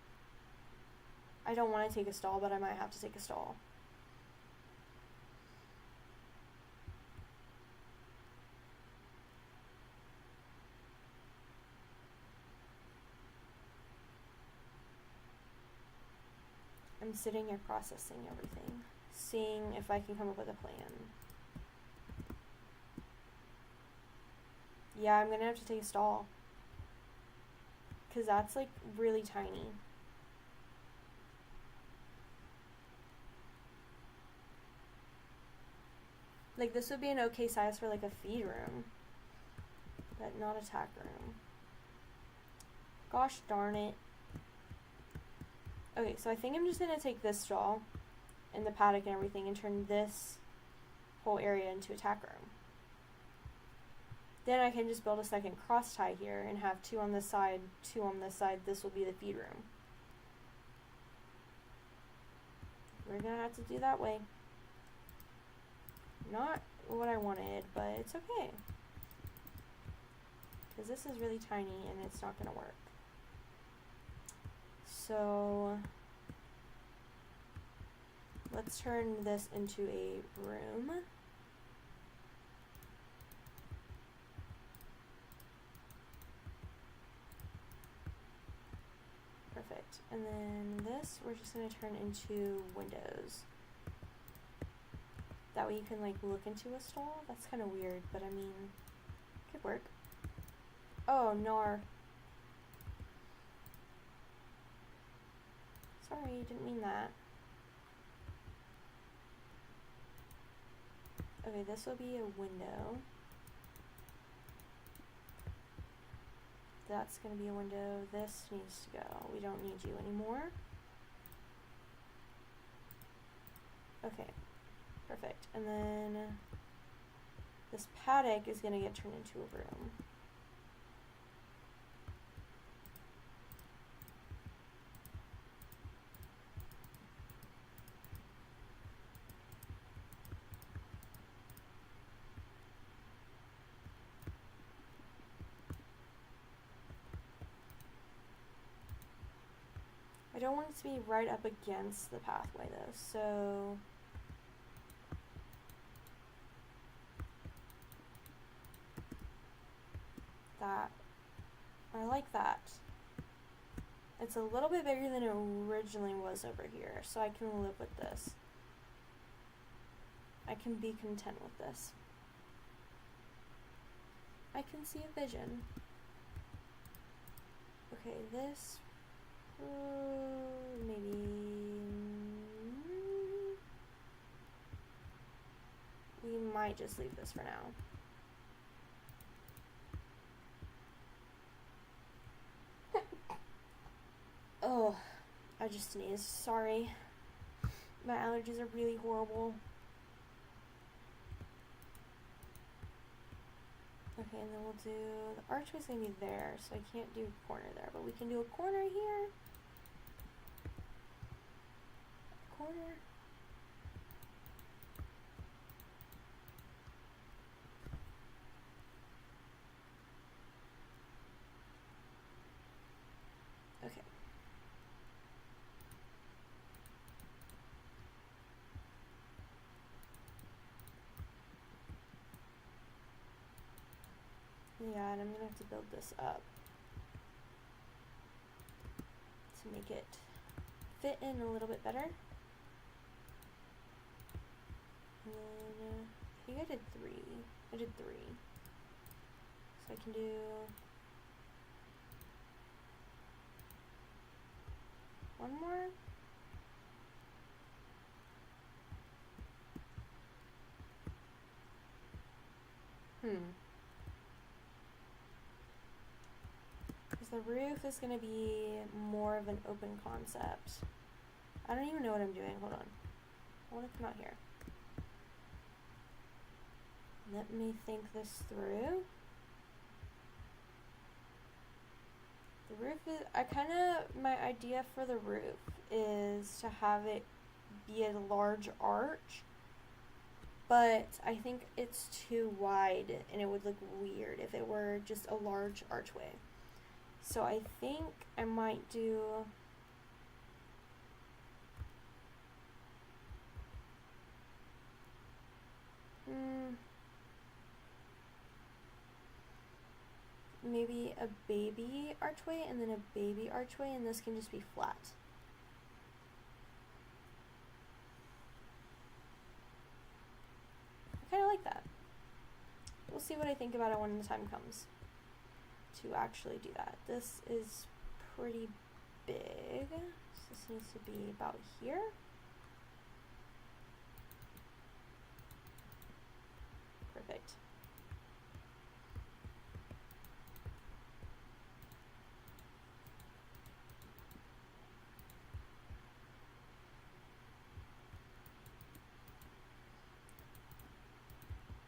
I don't want to take a stall, but I might have to take a stall. I'm sitting here processing everything, seeing if I can come up with a plan. Yeah, I'm gonna have to take a stall. Because that's like really tiny. Like this would be an okay size for like a feed room, but not a tack room. Gosh darn it. Okay, so I think I'm just gonna take this stall and the paddock and everything and turn this whole area into a tack room. Then I can just build a second cross tie here and have 2 on this side, 2 on this side. This will be the feed room. We're gonna have to do that way. Not what I wanted, but it's okay. Because this is really tiny and it's not gonna work. So let's turn this into a room. Perfect. And then this we're just going to turn into windows. That way you can like look into a stall. That's kind of weird, but I mean, could work. Oh, nar. Sorry, didn't mean that. Okay, this will be a window. That's going to be a window. This needs to go. We don't need you anymore. Okay, perfect. And then this paddock is going to get turned into a room. I don't want it to be right up against the pathway though, so that, I like that. It's a little bit bigger than it originally was over here, so I can live with this. I can be content with this. I can see a vision. Okay, this maybe we might just leave this for now. Oh, I just sneezed. Sorry. My allergies are really horrible. Okay, and then we'll do, the archway's gonna be there, so I can't do a corner there, but we can do a corner here. Corner. Okay. Yeah, and I'm gonna have to build this up to make it fit in a little bit better. then I think I did 3. I did 3. So I can do one more. Because the roof is going to be more of an open concept. I don't even know what I'm doing. Hold on. I want to come out here. Let me think this through. The roof is, my idea for the roof is to have it be a large arch, but I think it's too wide and it would look weird if it were just a large archway. So I think I might do maybe a baby archway and then a baby archway, and this can just be flat. I kind of like that. We'll see what I think about it when the time comes to actually do that. This is pretty big, so this needs to be about here. Perfect.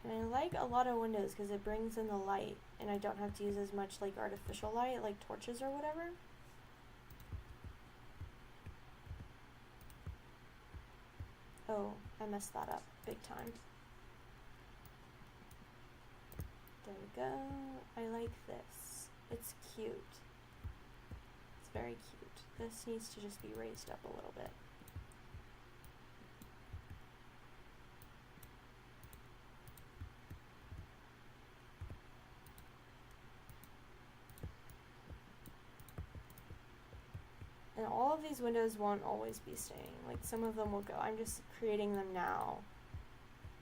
And I like a lot of windows because it brings in the light and I don't have to use as much like artificial light like torches or whatever. Oh, I messed that up big time. There we go. I like this. It's cute. It's very cute. This needs to just be raised up a little bit. And all of these windows won't always be staying. Like some of them will go. I'm just creating them now.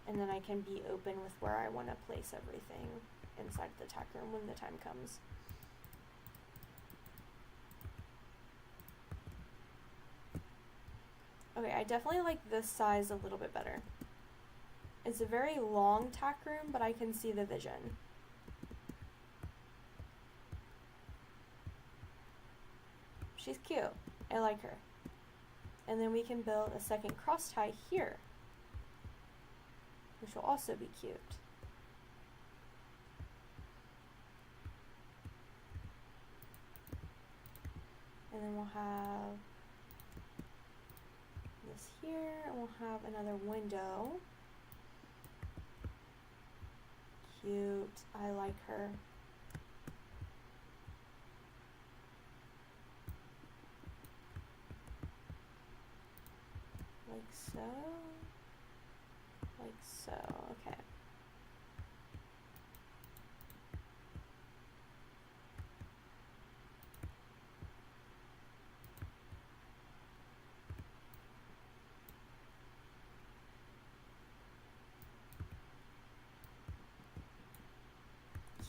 And then I can be open with where I want to place everything inside the tack room when the time comes. Okay, I definitely like this size a little bit better. It's a very long tack room, but I can see the vision. She's cute. I like her. And then we can build a second cross tie here, which will also be cute. And then we'll have this here, and we'll have another window. Cute. I like her. Like so. Like so. Okay.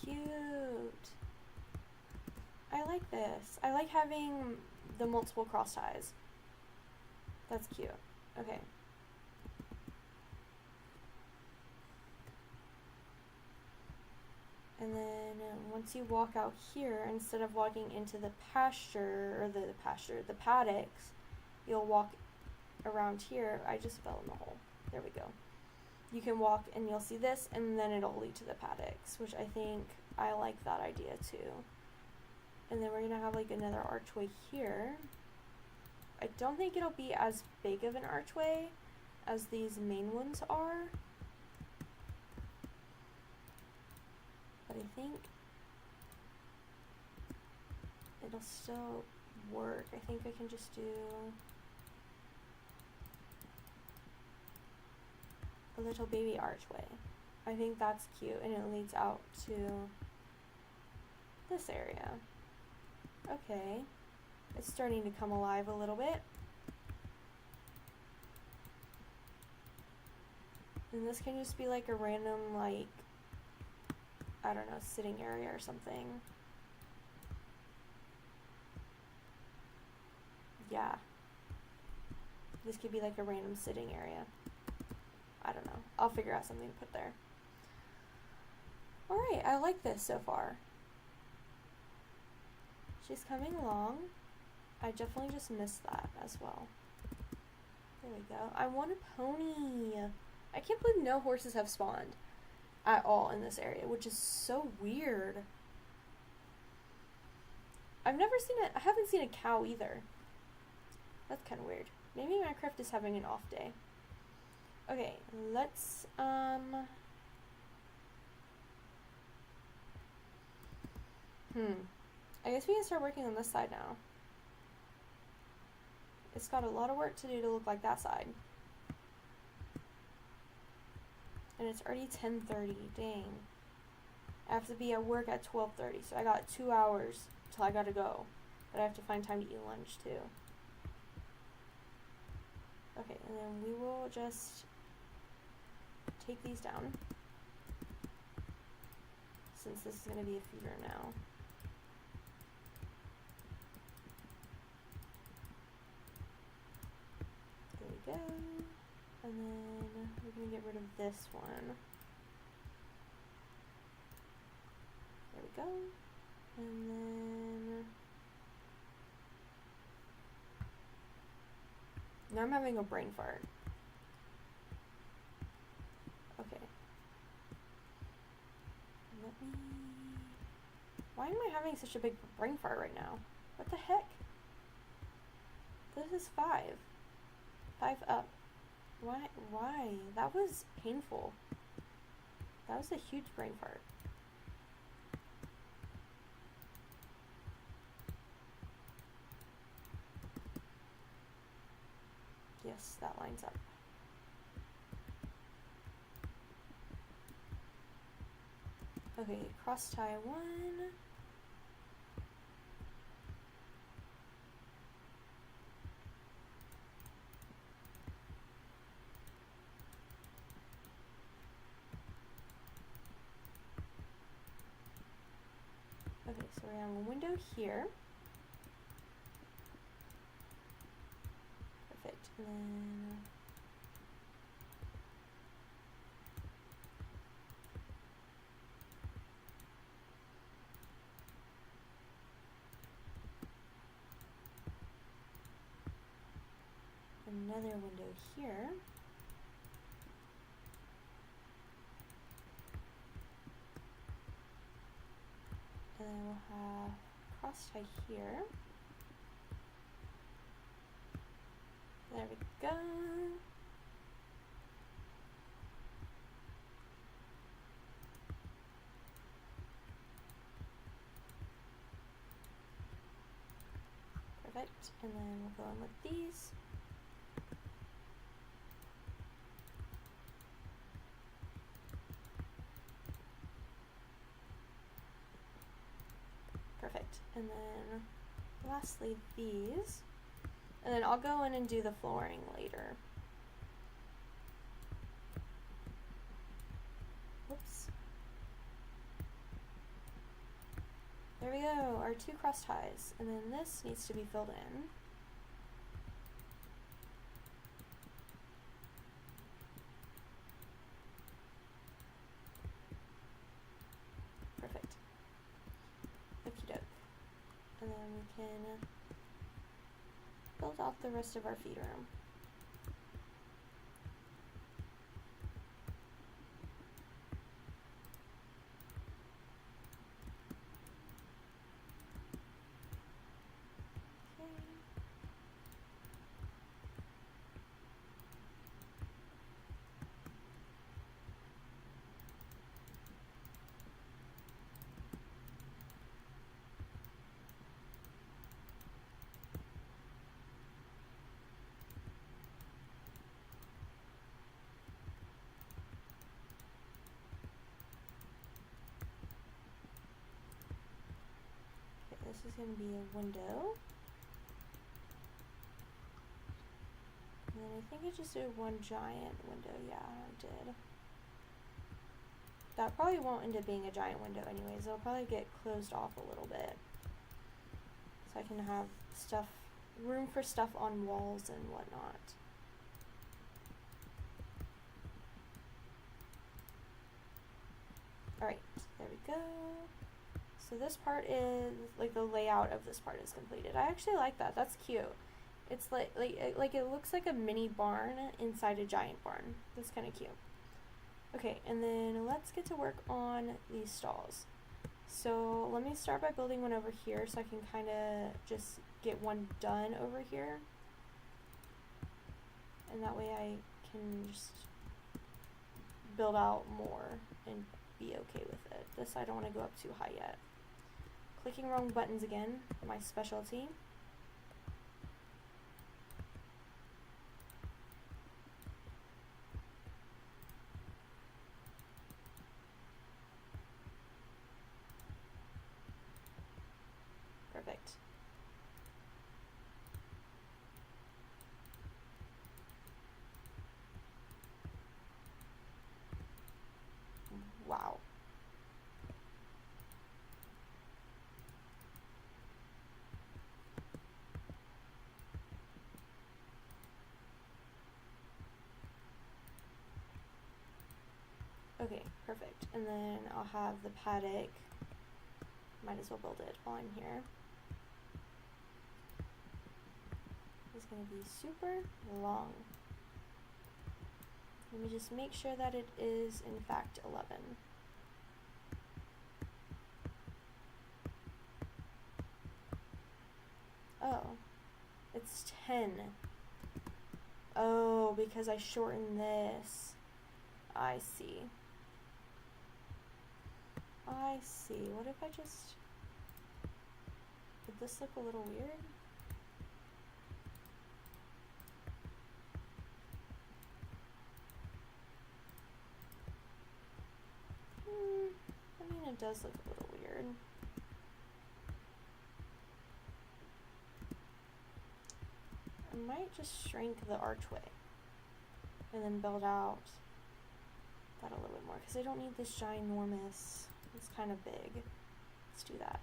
Cute. I like this. I like having the multiple cross ties. That's cute. Okay. And then once you walk out here, instead of walking into the pasture, or the paddocks, you'll walk around here. I just fell in the hole. There we go. You can walk and you'll see this, and then it'll lead to the paddocks, which I think I like that idea too. And then we're gonna have like another archway here. I don't think it'll be as big of an archway as these main ones are, but I think it'll still work. I think I can just do a little baby archway. I think that's cute, and it leads out to this area. Okay, it's starting to come alive a little bit. And this can just be like a random, like, I don't know, sitting area or something. Yeah. This could be like a random sitting area. I don't know. I'll figure out something to put there. Alright, I like this so far. She's coming along. I definitely just missed that as well. There we go. I want a pony. I can't believe no horses have spawned at all in this area, which is so weird. I haven't seen a cow either. That's kind of weird. Maybe Minecraft is having an off day. Okay, let's, I guess we can start working on this side now. It's got a lot of work to do to look like that side. And it's already 10:30, dang. I have to be at work at 12:30, so I got 2 hours till I gotta go. But I have to find time to eat lunch too. Okay, and then we will just take these down, since this is going to be a feeder now. There we go. And then we're going to get rid of this one. There we go. And then now I'm having a brain fart. Okay. Why am I having such a big brain fart right now? What the heck? This is 5. 5 up. Why? That was painful. That was a huge brain fart. Yes, that lines up. Okay, cross tie 1. Okay, so we have a window here. Perfect. And then another window here. And then we'll have cross tie here. There we go. Perfect. And then we'll go in with these. Perfect. And then lastly these. And then I'll go in and do the flooring later. Whoops. There we go, our 2 cross ties. And then this needs to be filled in. Perfect. Okie doke. And then we can build off the rest of our feed room. This is going to be a window. And then I I think I just did one giant window. Yeah, I did. That probably won't end up being a giant window anyways. It'll probably get closed off a little bit. So I can have stuff, room for stuff on walls and whatnot. Alright, there we go. So this part is, like, the layout of this part is completed. I actually like that. That's cute. It's like it looks like a mini barn inside a giant barn. That's kind of cute. Okay, and then let's get to work on these stalls. So let me start by building one over here so I can kind of just get one done over here. And that way I can just build out more and be okay with it. This I don't want to go up too high yet. Clicking wrong buttons again, my specialty. Perfect. Wow. Okay, perfect. And then I'll have the paddock. Might as well build it while I'm here. It's going to be super long. Let me just make sure that it is in fact 11. Oh, it's 10. Oh, because I shortened this. I see. I see. What if I just... Would this look a little weird? I mean, it does look a little weird. I might just shrink the archway and then build out that a little bit more because I don't need this ginormous. It's kind of big. Let's do that.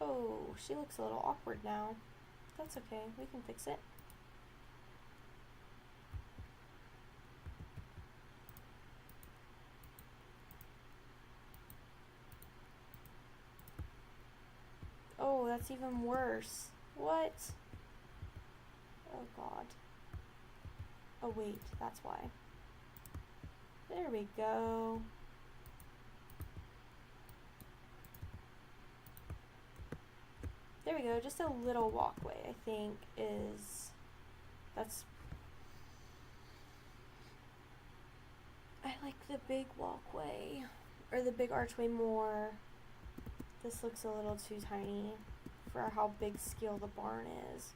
Oh, she looks a little awkward now. That's okay, we can fix it. Oh, that's even worse. What? Oh god. Oh wait, that's why. There we go. There we go, just a little walkway, I think that's... I like the big walkway, or the big archway more. This looks a little too tiny for how big scale the barn is.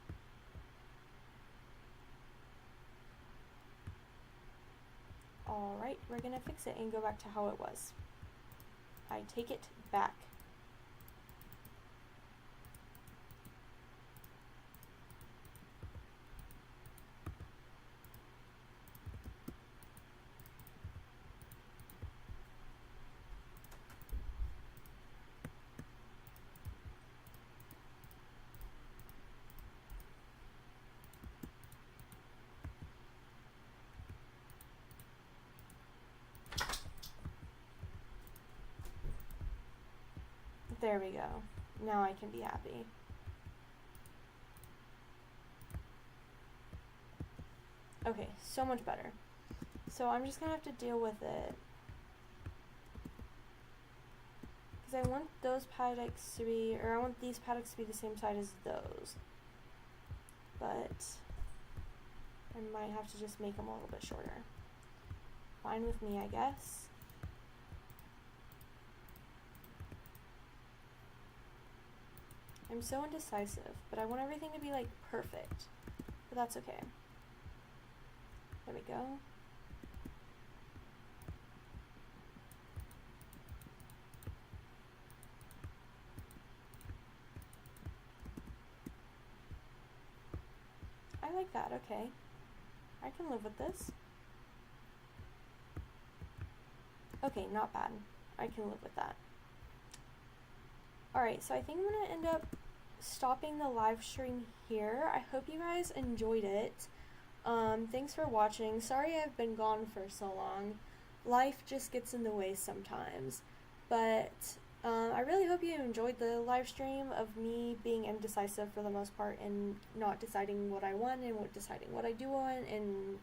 Alright, we're gonna fix it and go back to how it was. I take it back. There we go. Now I can be happy. Okay, so much better. So I'm just gonna have to deal with it. Because I want those paddocks to be, or I want these paddocks to be the same size as those. But I might have to just make them a little bit shorter. Fine with me, I guess. I'm so indecisive, but I want everything to be like perfect. But that's okay. There we go. I like that, okay. I can live with this. Okay, not bad. I can live with that. Alright, so I think I'm going to end up stopping the live stream here. I hope you guys enjoyed it. Thanks for watching. Sorry I've been gone for so long. Life just gets in the way sometimes. But I really hope you enjoyed the live stream of me being indecisive for the most part and not deciding what I want and deciding what I do want and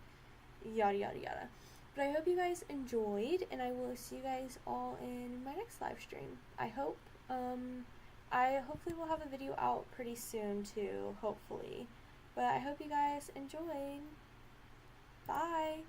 yada yada yada. But I hope you guys enjoyed, and I will see you guys all in my next live stream. I hope. I hopefully will have a video out pretty soon too, hopefully. But I hope you guys enjoyed. Bye!